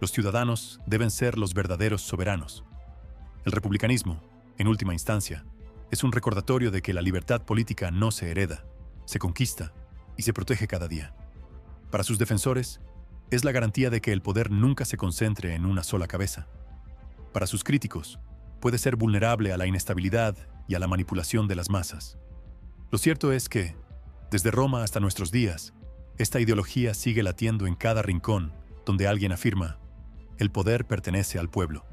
Los ciudadanos deben ser los verdaderos soberanos. El republicanismo, en última instancia, es un recordatorio de que la libertad política no se hereda, se conquista y se protege cada día. Para sus defensores, es la garantía de que el poder nunca se concentre en una sola cabeza. Para sus críticos, puede ser vulnerable a la inestabilidad y a la manipulación de las masas. Lo cierto es que, desde Roma hasta nuestros días, esta ideología sigue latiendo en cada rincón donde alguien afirma: el poder pertenece al pueblo.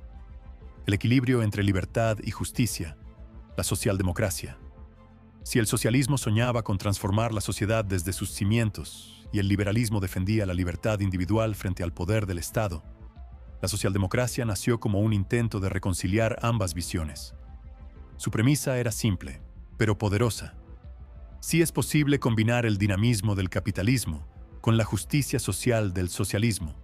El equilibrio entre libertad y justicia, la socialdemocracia. Si el socialismo soñaba con transformar la sociedad desde sus cimientos y el liberalismo defendía la libertad individual frente al poder del Estado, la socialdemocracia nació como un intento de reconciliar ambas visiones. Su premisa era simple, pero poderosa. Sí es posible combinar el dinamismo del capitalismo con la justicia social del socialismo,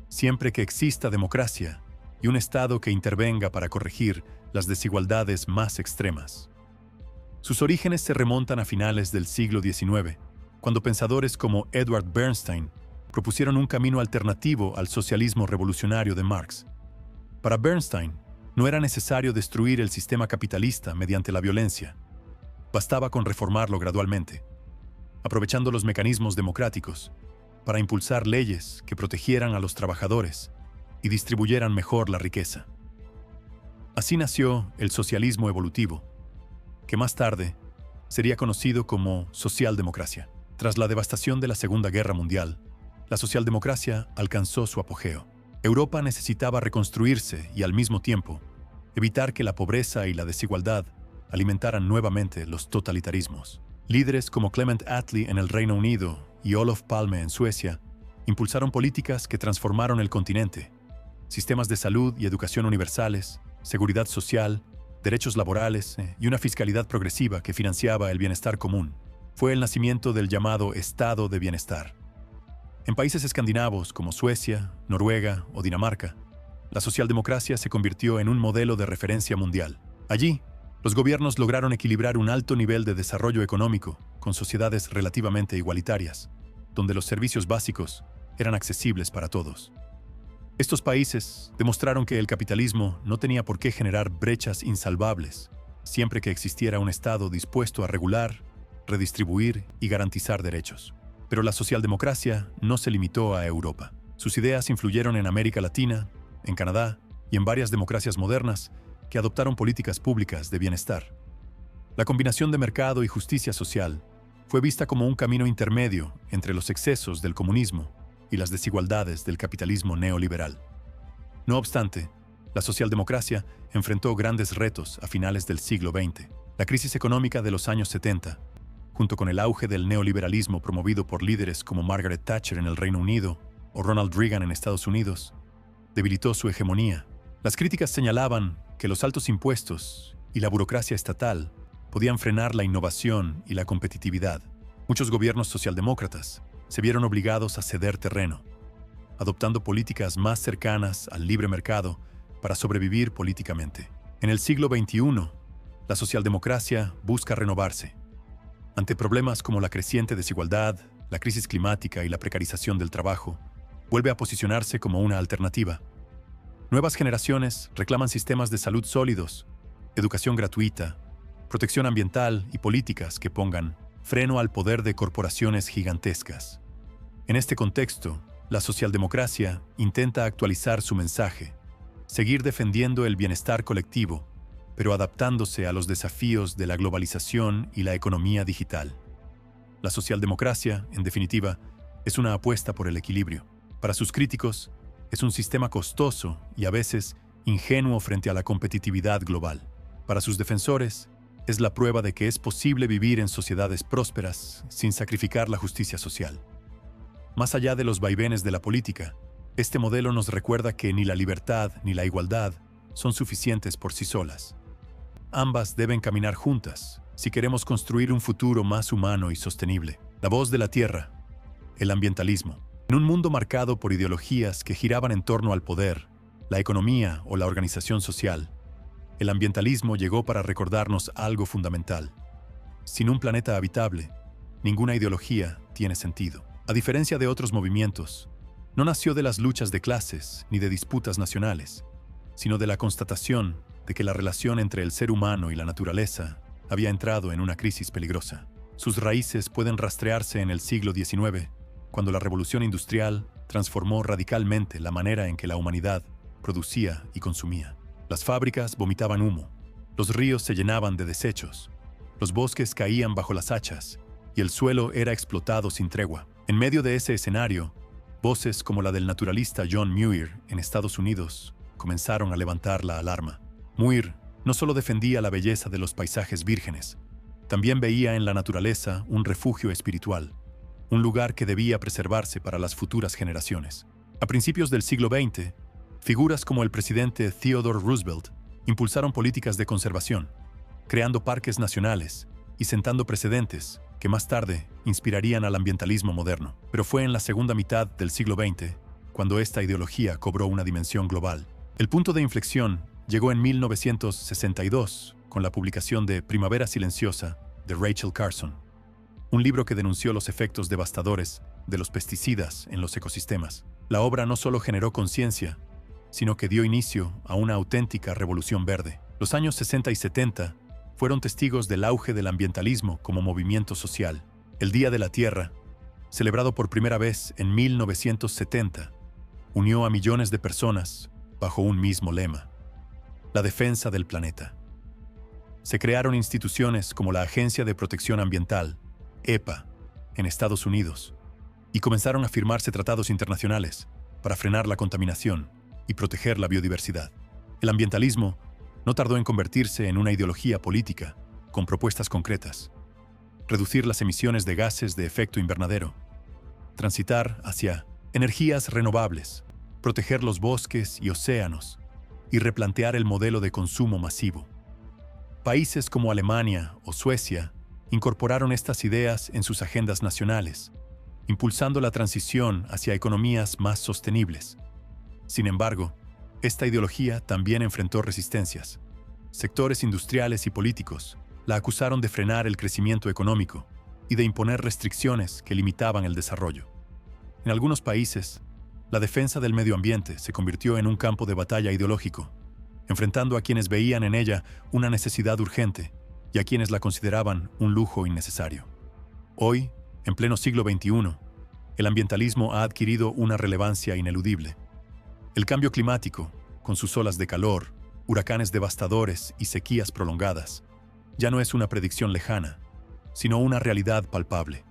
siempre que exista democracia y un Estado que intervenga para corregir las desigualdades más extremas. Sus orígenes se remontan a finales del siglo XIX, cuando pensadores como Edward Bernstein propusieron un camino alternativo al socialismo revolucionario de Marx. Para Bernstein, no era necesario destruir el sistema capitalista mediante la violencia. Bastaba con reformarlo gradualmente, aprovechando los mecanismos democráticos para impulsar leyes que protegieran a los trabajadores y distribuyeran mejor la riqueza. Así nació el socialismo evolutivo, que más tarde sería conocido como socialdemocracia. Tras la devastación de la Segunda Guerra Mundial, la socialdemocracia alcanzó su apogeo. Europa necesitaba reconstruirse y, al mismo tiempo, evitar que la pobreza y la desigualdad alimentaran nuevamente los totalitarismos. Líderes como Clement Attlee en el Reino Unido y Olof Palme en Suecia impulsaron políticas que transformaron el continente: sistemas de salud y educación universales, seguridad social, derechos laborales y una fiscalidad progresiva que financiaba el bienestar común. Fue el nacimiento del llamado Estado de Bienestar. En países escandinavos como Suecia, Noruega o Dinamarca, la socialdemocracia se convirtió en un modelo de referencia mundial. Allí, los gobiernos lograron equilibrar un alto nivel de desarrollo económico con sociedades relativamente igualitarias, donde los servicios básicos eran accesibles para todos. Estos países demostraron que el capitalismo no tenía por qué generar brechas insalvables, siempre que existiera un Estado dispuesto a regular, redistribuir y garantizar derechos. Pero la socialdemocracia no se limitó a Europa. Sus ideas influyeron en América Latina, en Canadá y en varias democracias modernas que adoptaron políticas públicas de bienestar. La combinación de mercado y justicia social fue vista como un camino intermedio entre los excesos del comunismo y las desigualdades del capitalismo neoliberal. No obstante, la socialdemocracia enfrentó grandes retos a finales del siglo XX. La crisis económica de los años 70, junto con el auge del neoliberalismo promovido por líderes como Margaret Thatcher en el Reino Unido o Ronald Reagan en Estados Unidos, debilitó su hegemonía. Las críticas señalaban que los altos impuestos y la burocracia estatal podían frenar la innovación y la competitividad. Muchos gobiernos socialdemócratas se vieron obligados a ceder terreno, adoptando políticas más cercanas al libre mercado para sobrevivir políticamente. En el siglo XXI, la socialdemocracia busca renovarse. Ante problemas como la creciente desigualdad, la crisis climática y la precarización del trabajo, vuelve a posicionarse como una alternativa. Nuevas generaciones reclaman sistemas de salud sólidos, educación gratuita, protección ambiental y políticas que pongan freno al poder de corporaciones gigantescas. En este contexto, la socialdemocracia intenta actualizar su mensaje, seguir defendiendo el bienestar colectivo pero adaptándose a los desafíos de la globalización y la economía digital. La socialdemocracia, en definitiva, es una apuesta por el equilibrio. Para sus críticos, es un sistema costoso y a veces ingenuo frente a la competitividad global. Para sus defensores, es la prueba de que es posible vivir en sociedades prósperas sin sacrificar la justicia social. Más allá de los vaivenes de la política, este modelo nos recuerda que ni la libertad ni la igualdad son suficientes por sí solas. Ambas deben caminar juntas si queremos construir un futuro más humano y sostenible. La voz de la tierra, el ambientalismo. En un mundo marcado por ideologías que giraban en torno al poder, la economía o la organización social, el ambientalismo llegó para recordarnos algo fundamental. Sin un planeta habitable, ninguna ideología tiene sentido. A diferencia de otros movimientos, no nació de las luchas de clases ni de disputas nacionales, sino de la constatación de que la relación entre el ser humano y la naturaleza había entrado en una crisis peligrosa. Sus raíces pueden rastrearse en el siglo XIX, cuando la revolución industrial transformó radicalmente la manera en que la humanidad producía y consumía. Las fábricas vomitaban humo, los ríos se llenaban de desechos, los bosques caían bajo las hachas y el suelo era explotado sin tregua. En medio de ese escenario, voces como la del naturalista John Muir en Estados Unidos comenzaron a levantar la alarma. Muir no solo defendía la belleza de los paisajes vírgenes, también veía en la naturaleza un refugio espiritual, un lugar que debía preservarse para las futuras generaciones. A principios del siglo XX, figuras como el presidente Theodore Roosevelt impulsaron políticas de conservación, creando parques nacionales y sentando precedentes que más tarde inspirarían al ambientalismo moderno. Pero fue en la segunda mitad del siglo XX cuando esta ideología cobró una dimensión global. El punto de inflexión llegó en 1962 con la publicación de Primavera Silenciosa de Rachel Carson, un libro que denunció los efectos devastadores de los pesticidas en los ecosistemas. La obra no solo generó conciencia, sino que dio inicio a una auténtica revolución verde. Los años 60 y 70 fueron testigos del auge del ambientalismo como movimiento social. El Día de la Tierra, celebrado por primera vez en 1970, unió a millones de personas bajo un mismo lema: la defensa del planeta. Se crearon instituciones como la Agencia de Protección Ambiental, EPA, en Estados Unidos, y comenzaron a firmarse tratados internacionales para frenar la contaminación y proteger la biodiversidad. El ambientalismo no tardó en convertirse en una ideología política con propuestas concretas: reducir las emisiones de gases de efecto invernadero, transitar hacia energías renovables, proteger los bosques y océanos y replantear el modelo de consumo masivo. Países como Alemania o Suecia incorporaron estas ideas en sus agendas nacionales, impulsando la transición hacia economías más sostenibles. Sin embargo, esta ideología también enfrentó resistencias. Sectores industriales y políticos la acusaron de frenar el crecimiento económico y de imponer restricciones que limitaban el desarrollo. En algunos países, la defensa del medio ambiente se convirtió en un campo de batalla ideológico, enfrentando a quienes veían en ella una necesidad urgente y a quienes la consideraban un lujo innecesario. Hoy, en pleno siglo XXI, el ambientalismo ha adquirido una relevancia ineludible. El cambio climático, con sus olas de calor, huracanes devastadores y sequías prolongadas, ya no es una predicción lejana, sino una realidad palpable.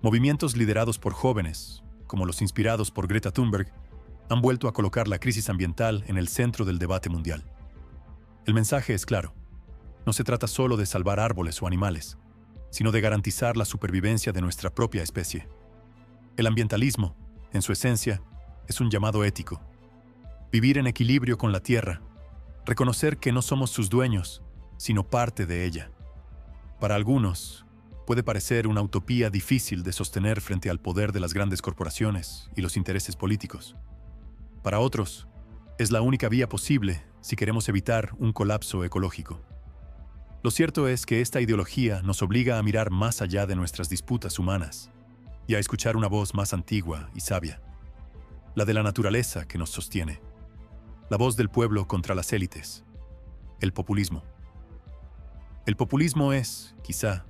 Movimientos liderados por jóvenes, como los inspirados por Greta Thunberg, han vuelto a colocar la crisis ambiental en el centro del debate mundial. El mensaje es claro: no se trata solo de salvar árboles o animales, sino de garantizar la supervivencia de nuestra propia especie. El ambientalismo, en su esencia, es un llamado ético. Vivir en equilibrio con la tierra, reconocer que no somos sus dueños, sino parte de ella. Para algunos, puede parecer una utopía difícil de sostener frente al poder de las grandes corporaciones y los intereses políticos. Para otros, es la única vía posible si queremos evitar un colapso ecológico. Lo cierto es que esta ideología nos obliga a mirar más allá de nuestras disputas humanas y a escuchar una voz más antigua y sabia, la de la naturaleza que nos sostiene, la voz del pueblo contra las élites, el populismo. El populismo es, quizá,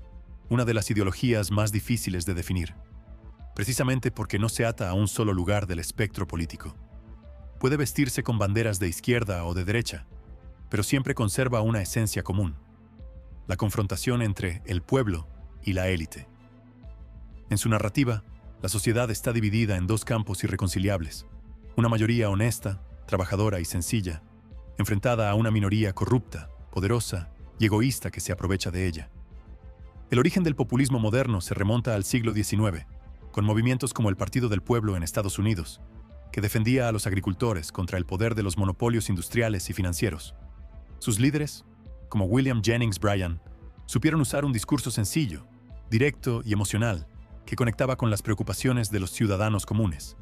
una de las ideologías más difíciles de definir, precisamente porque no se ata a un solo lugar del espectro político. Puede vestirse con banderas de izquierda o de derecha, pero siempre conserva una esencia común: la confrontación entre el pueblo y la élite. En su narrativa, la sociedad está dividida en dos campos irreconciliables: una mayoría honesta, trabajadora y sencilla, enfrentada a una minoría corrupta, poderosa y egoísta que se aprovecha de ella. El origen del populismo moderno se remonta al siglo XIX, con movimientos como el Partido del Pueblo en Estados Unidos, que defendía a los agricultores contra el poder de los monopolios industriales y financieros. Sus líderes, como William Jennings Bryan, supieron usar un discurso sencillo, directo y emocional, que conectaba con las preocupaciones de los ciudadanos comunes.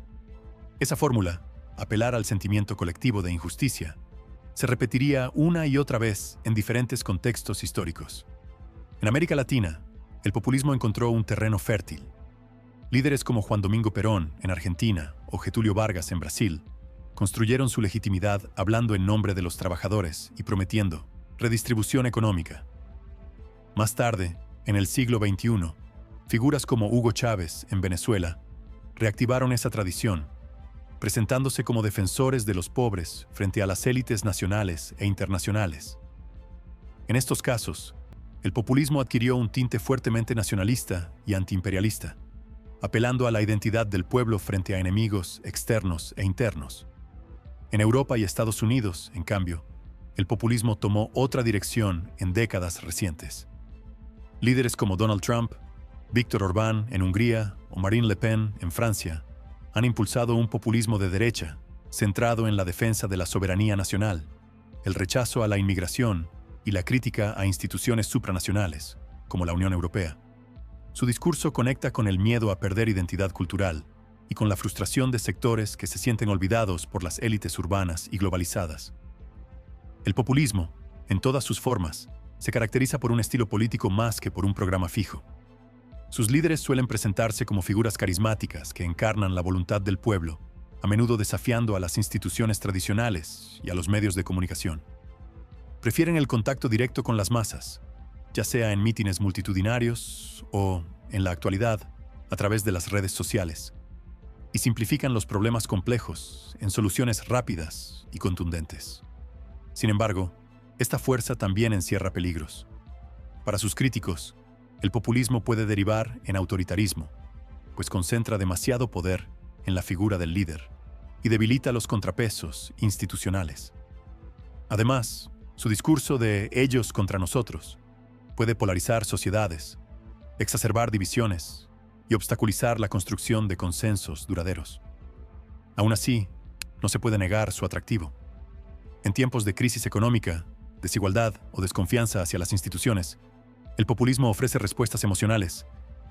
Esa fórmula, apelar al sentimiento colectivo de injusticia, se repetiría una y otra vez en diferentes contextos históricos. En América Latina, el populismo encontró un terreno fértil. Líderes como Juan Domingo Perón en Argentina o Getúlio Vargas en Brasil construyeron su legitimidad hablando en nombre de los trabajadores y prometiendo redistribución económica. Más tarde, en el siglo XXI, figuras como Hugo Chávez en Venezuela reactivaron esa tradición, presentándose como defensores de los pobres frente a las élites nacionales e internacionales. En estos casos, el populismo adquirió un tinte fuertemente nacionalista y antiimperialista, apelando a la identidad del pueblo frente a enemigos externos e internos. En Europa y Estados Unidos, en cambio, el populismo tomó otra dirección en décadas recientes. Líderes como Donald Trump, Víctor Orbán en Hungría o Marine Le Pen en Francia han impulsado un populismo de derecha centrado en la defensa de la soberanía nacional, el rechazo a la inmigración y la crítica a instituciones supranacionales, como la Unión Europea. Su discurso conecta con el miedo a perder identidad cultural y con la frustración de sectores que se sienten olvidados por las élites urbanas y globalizadas. El populismo, en todas sus formas, se caracteriza por un estilo político más que por un programa fijo. Sus líderes suelen presentarse como figuras carismáticas que encarnan la voluntad del pueblo, a menudo desafiando a las instituciones tradicionales y a los medios de comunicación. Prefieren el contacto directo con las masas, ya sea en mítines multitudinarios o, en la actualidad, a través de las redes sociales, y simplifican los problemas complejos en soluciones rápidas y contundentes. Sin embargo, esta fuerza también encierra peligros. Para sus críticos, el populismo puede derivar en autoritarismo, pues concentra demasiado poder en la figura del líder y debilita los contrapesos institucionales. Además, su discurso de ellos contra nosotros puede polarizar sociedades, exacerbar divisiones y obstaculizar la construcción de consensos duraderos. Aún así, no se puede negar su atractivo. En tiempos de crisis económica, desigualdad o desconfianza hacia las instituciones, el populismo ofrece respuestas emocionales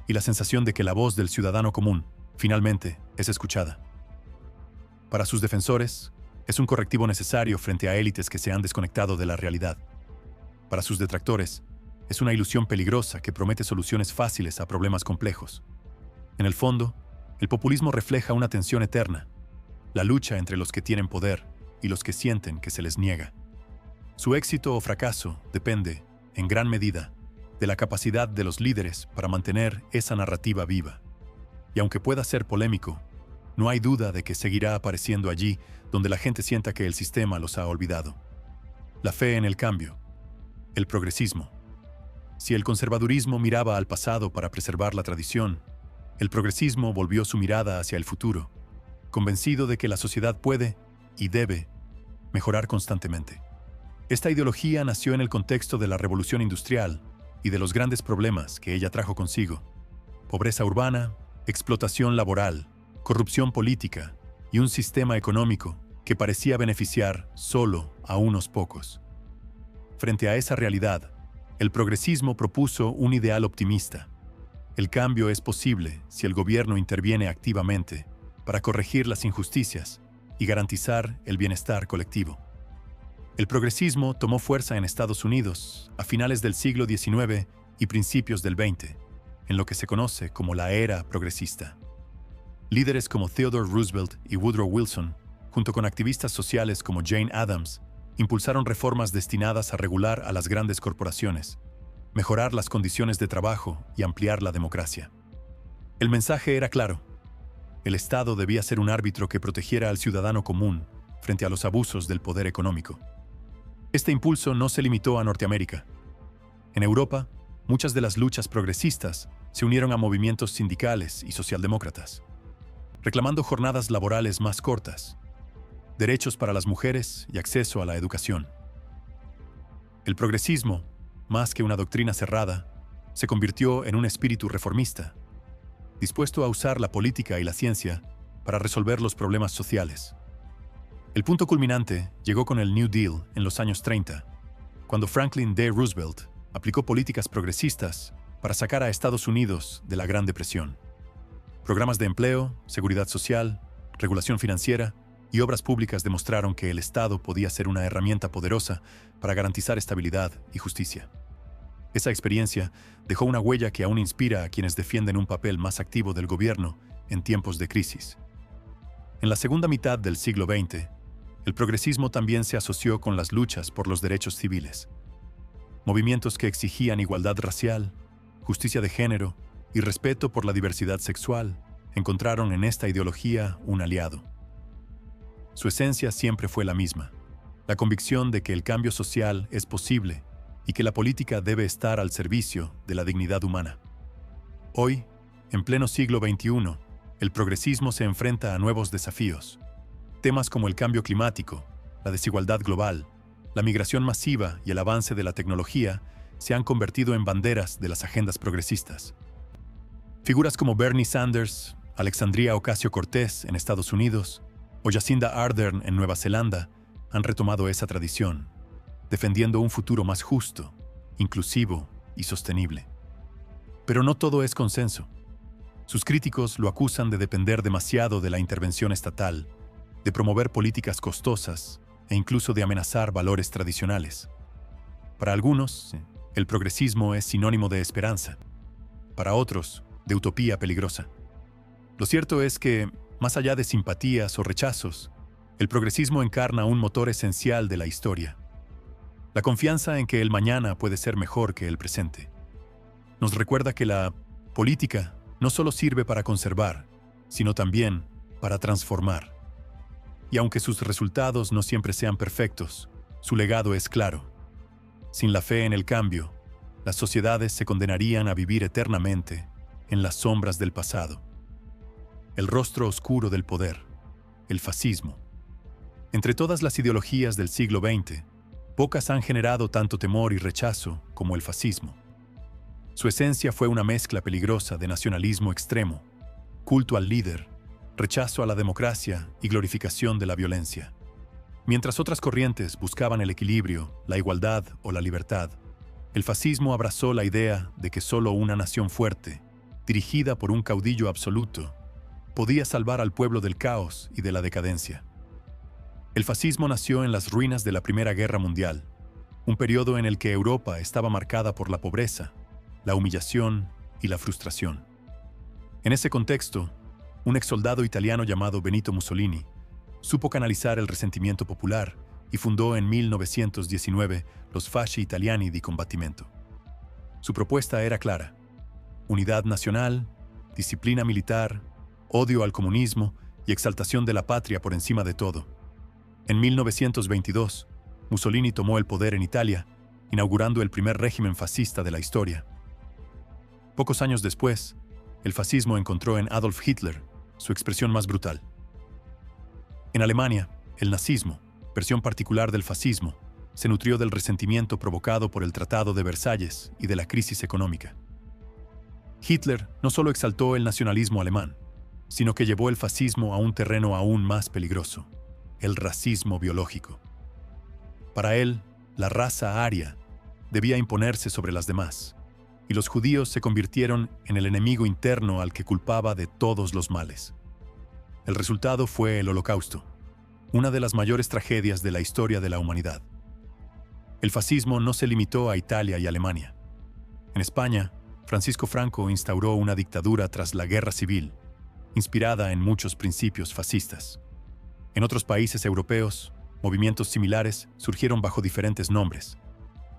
y la sensación de que la voz del ciudadano común, finalmente, es escuchada. Para sus defensores, es un correctivo necesario frente a élites que se han desconectado de la realidad. Para sus detractores, es una ilusión peligrosa que promete soluciones fáciles a problemas complejos. En el fondo, el populismo refleja una tensión eterna, la lucha entre los que tienen poder y los que sienten que se les niega. Su éxito o fracaso depende, en gran medida, de la capacidad de los líderes para mantener esa narrativa viva. Y aunque pueda ser polémico, no hay duda de que seguirá apareciendo allí donde la gente sienta que el sistema los ha olvidado. La fe en el cambio. El progresismo. Si el conservadurismo miraba al pasado para preservar la tradición, el progresismo volvió su mirada hacia el futuro, convencido de que la sociedad puede y debe mejorar constantemente. Esta ideología nació en el contexto de la revolución industrial y de los grandes problemas que ella trajo consigo: pobreza urbana, explotación laboral, corrupción política y un sistema económico que parecía beneficiar solo a unos pocos. Frente a esa realidad, el progresismo propuso un ideal optimista. El cambio es posible si el gobierno interviene activamente para corregir las injusticias y garantizar el bienestar colectivo. El progresismo tomó fuerza en Estados Unidos a finales del siglo XIX y principios del XX, en lo que se conoce como la era progresista. Líderes como Theodore Roosevelt y Woodrow Wilson, junto con activistas sociales como Jane Addams, impulsaron reformas destinadas a regular a las grandes corporaciones, mejorar las condiciones de trabajo y ampliar la democracia. El mensaje era claro: el Estado debía ser un árbitro que protegiera al ciudadano común frente a los abusos del poder económico. Este impulso no se limitó a Norteamérica. En Europa, muchas de las luchas progresistas se unieron a movimientos sindicales y socialdemócratas, reclamando jornadas laborales más cortas, derechos para las mujeres y acceso a la educación. El progresismo, más que una doctrina cerrada, se convirtió en un espíritu reformista, dispuesto a usar la política y la ciencia para resolver los problemas sociales. El punto culminante llegó con el New Deal en los años 30, cuando Franklin D. Roosevelt aplicó políticas progresistas para sacar a Estados Unidos de la Gran Depresión. Programas de empleo, seguridad social, regulación financiera y obras públicas demostraron que el Estado podía ser una herramienta poderosa para garantizar estabilidad y justicia. Esa experiencia dejó una huella que aún inspira a quienes defienden un papel más activo del gobierno en tiempos de crisis. En la segunda mitad del siglo XX, el progresismo también se asoció con las luchas por los derechos civiles. Movimientos que exigían igualdad racial, justicia de género y respeto por la diversidad sexual encontraron en esta ideología un aliado. Su esencia siempre fue la misma: la convicción de que el cambio social es posible y que la política debe estar al servicio de la dignidad humana. Hoy, en pleno siglo XXI, el progresismo se enfrenta a nuevos desafíos. Temas como el cambio climático, la desigualdad global, la migración masiva y el avance de la tecnología se han convertido en banderas de las agendas progresistas. Figuras como Bernie Sanders, Alexandria Ocasio-Cortez en Estados Unidos o Jacinda Ardern en Nueva Zelanda han retomado esa tradición, defendiendo un futuro más justo, inclusivo y sostenible. Pero no todo es consenso. Sus críticos lo acusan de depender demasiado de la intervención estatal, de promover políticas costosas e incluso de amenazar valores tradicionales. Para algunos, el progresismo es sinónimo de esperanza. Para otros, de utopía peligrosa. Lo cierto es que, más allá de simpatías o rechazos, el progresismo encarna un motor esencial de la historia. La confianza en que el mañana puede ser mejor que el presente. Nos recuerda que la política no solo sirve para conservar, sino también para transformar. Y aunque sus resultados no siempre sean perfectos, su legado es claro. Sin la fe en el cambio, las sociedades se condenarían a vivir eternamente en las sombras del pasado. El rostro oscuro del poder, el fascismo. Entre todas las ideologías del siglo XX, pocas han generado tanto temor y rechazo como el fascismo. Su esencia fue una mezcla peligrosa de nacionalismo extremo, culto al líder, rechazo a la democracia y glorificación de la violencia. Mientras otras corrientes buscaban el equilibrio, la igualdad o la libertad, el fascismo abrazó la idea de que solo una nación fuerte, dirigida por un caudillo absoluto, podía salvar al pueblo del caos y de la decadencia. El fascismo nació en las ruinas de la Primera Guerra Mundial, un periodo en el que Europa estaba marcada por la pobreza, la humillación y la frustración. En ese contexto, un exsoldado italiano llamado Benito Mussolini supo canalizar el resentimiento popular y fundó en 1919 los Fasci Italiani di Combattimento. Su propuesta era clara: unidad nacional, disciplina militar, odio al comunismo y exaltación de la patria por encima de todo. En 1922, Mussolini tomó el poder en Italia, inaugurando el primer régimen fascista de la historia. Pocos años después, el fascismo encontró en Adolf Hitler su expresión más brutal. En Alemania, el nazismo, versión particular del fascismo, se nutrió del resentimiento provocado por el Tratado de Versalles y de la crisis económica. Hitler no solo exaltó el nacionalismo alemán, sino que llevó el fascismo a un terreno aún más peligroso: el racismo biológico. Para él, la raza aria debía imponerse sobre las demás, y los judíos se convirtieron en el enemigo interno al que culpaba de todos los males. El resultado fue el Holocausto, una de las mayores tragedias de la historia de la humanidad. El fascismo no se limitó a Italia y Alemania. En España, Francisco Franco instauró una dictadura tras la Guerra Civil, inspirada en muchos principios fascistas. En otros países europeos, movimientos similares surgieron bajo diferentes nombres,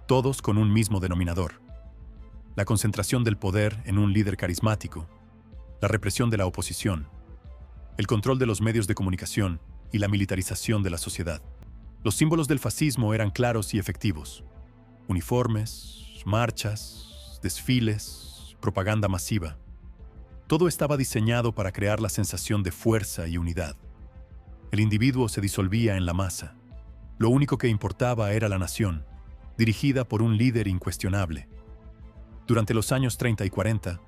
todos con un mismo denominador: la concentración del poder en un líder carismático, la represión de la oposición, el control de los medios de comunicación y la militarización de la sociedad. Los símbolos del fascismo eran claros y efectivos. Uniformes, marchas, desfiles, propaganda masiva. Todo estaba diseñado para crear la sensación de fuerza y unidad. El individuo se disolvía en la masa. Lo único que importaba era la nación, dirigida por un líder incuestionable. Durante los años 30 y 40,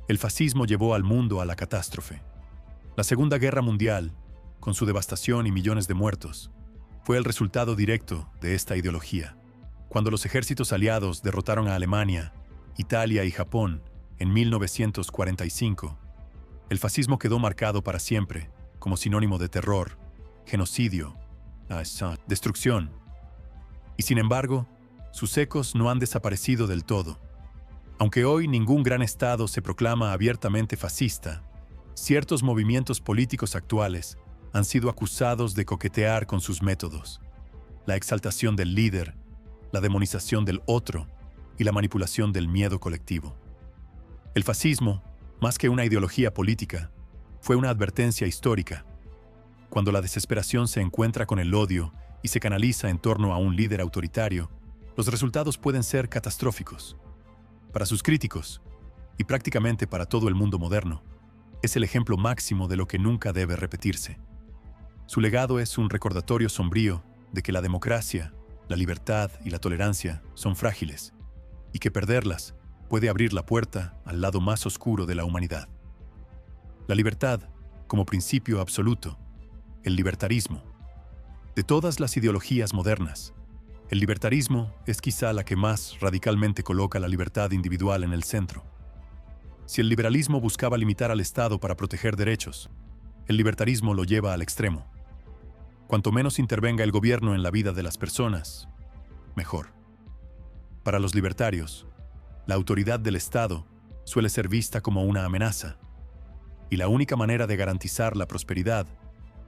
el fascismo llevó al mundo a la catástrofe. La Segunda Guerra Mundial, con su devastación y millones de muertos, fue el resultado directo de esta ideología. Cuando los ejércitos aliados derrotaron a Alemania, Italia y Japón en 1945, el fascismo quedó marcado para siempre como sinónimo de terror, genocidio, destrucción. Y sin embargo, sus ecos no han desaparecido del todo. Aunque hoy ningún gran Estado se proclama abiertamente fascista, ciertos movimientos políticos actuales han sido acusados de coquetear con sus métodos. La exaltación del líder, la demonización del otro y la manipulación del miedo colectivo. El fascismo, más que una ideología política, fue una advertencia histórica. Cuando la desesperación se encuentra con el odio y se canaliza en torno a un líder autoritario, los resultados pueden ser catastróficos. Para sus críticos, y prácticamente para todo el mundo moderno, es el ejemplo máximo de lo que nunca debe repetirse. Su legado es un recordatorio sombrío de que la democracia, la libertad y la tolerancia son frágiles, y que perderlas puede abrir la puerta al lado más oscuro de la humanidad. La libertad, como principio absoluto, el libertarismo. De todas las ideologías modernas, el libertarismo es quizá la que más radicalmente coloca la libertad individual en el centro. Si el liberalismo buscaba limitar al Estado para proteger derechos, el libertarismo lo lleva al extremo. Cuanto menos intervenga el gobierno en la vida de las personas, mejor. Para los libertarios, la autoridad del Estado suele ser vista como una amenaza, y la única manera de garantizar la prosperidad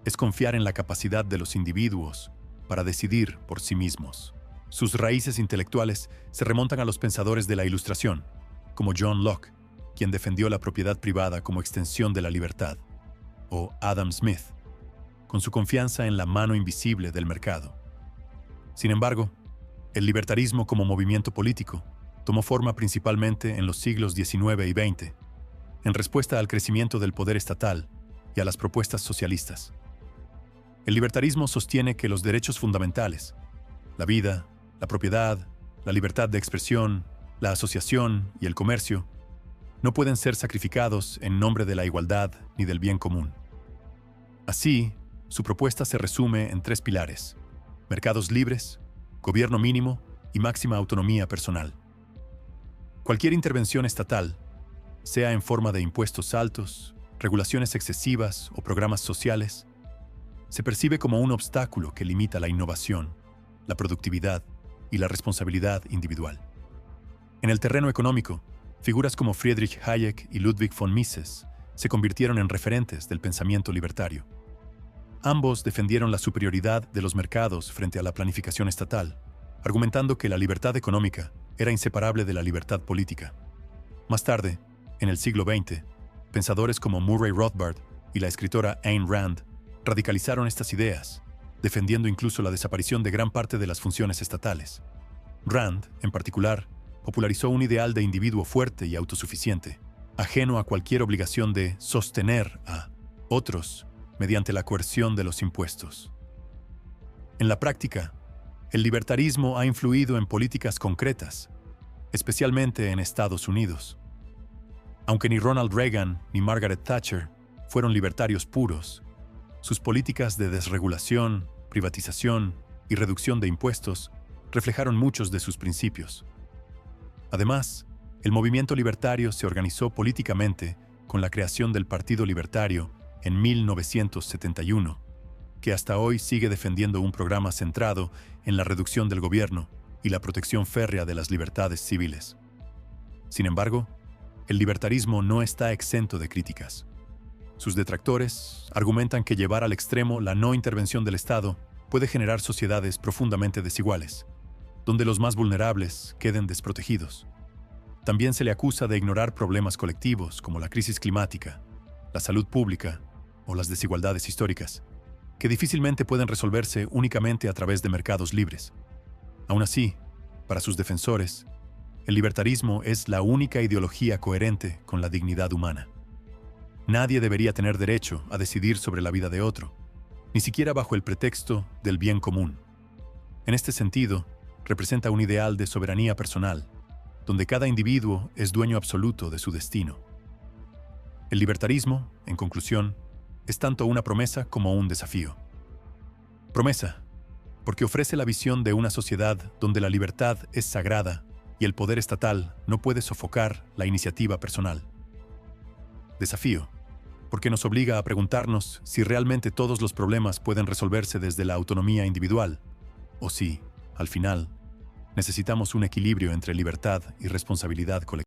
es confiar en la capacidad de los individuos para decidir por sí mismos. Sus raíces intelectuales se remontan a los pensadores de la Ilustración, como John Locke, quien defendió la propiedad privada como extensión de la libertad, o Adam Smith, con su confianza en la mano invisible del mercado. Sin embargo, el libertarismo como movimiento político tomó forma principalmente en los siglos XIX y XX, en respuesta al crecimiento del poder estatal y a las propuestas socialistas. El libertarismo sostiene que los derechos fundamentales, la vida, la propiedad, la libertad de expresión, la asociación y el comercio, no pueden ser sacrificados en nombre de la igualdad ni del bien común. Así, su propuesta se resume en 3 pilares: mercados libres, gobierno mínimo y máxima autonomía personal. Cualquier intervención estatal, sea en forma de impuestos altos, regulaciones excesivas o programas sociales, se percibe como un obstáculo que limita la innovación, la productividad y la responsabilidad individual. En el terreno económico, figuras como Friedrich Hayek y Ludwig von Mises se convirtieron en referentes del pensamiento libertario. Ambos defendieron la superioridad de los mercados frente a la planificación estatal, argumentando que la libertad económica era inseparable de la libertad política. Más tarde, en el siglo XX, pensadores como Murray Rothbard y la escritora Ayn Rand radicalizaron estas ideas, defendiendo incluso la desaparición de gran parte de las funciones estatales. Rand, en particular, popularizó un ideal de individuo fuerte y autosuficiente, ajeno a cualquier obligación de sostener a otros mediante la coerción de los impuestos. En la práctica, el libertarismo ha influido en políticas concretas, especialmente en Estados Unidos. Aunque ni Ronald Reagan ni Margaret Thatcher fueron libertarios puros, sus políticas de desregulación, privatización y reducción de impuestos reflejaron muchos de sus principios. Además, el movimiento libertario se organizó políticamente con la creación del Partido Libertario en 1971, que hasta hoy sigue defendiendo un programa centrado en la reducción del gobierno y la protección férrea de las libertades civiles. Sin embargo, el libertarismo no está exento de críticas. Sus detractores argumentan que llevar al extremo la no intervención del Estado puede generar sociedades profundamente desiguales, donde los más vulnerables queden desprotegidos. También se le acusa de ignorar problemas colectivos como la crisis climática, la salud pública o las desigualdades históricas. que difícilmente pueden resolverse únicamente a través de mercados libres. Aún así, para sus defensores, el libertarismo es la única ideología coherente con la dignidad humana. Nadie debería tener derecho a decidir sobre la vida de otro, ni siquiera bajo el pretexto del bien común. En este sentido, representa un ideal de soberanía personal, donde cada individuo es dueño absoluto de su destino. El libertarismo, en conclusión, es tanto una promesa como un desafío. Promesa, porque ofrece la visión de una sociedad donde la libertad es sagrada y el poder estatal no puede sofocar la iniciativa personal. Desafío, porque nos obliga a preguntarnos si realmente todos los problemas pueden resolverse desde la autonomía individual, o si, al final, necesitamos un equilibrio entre libertad y responsabilidad colectiva.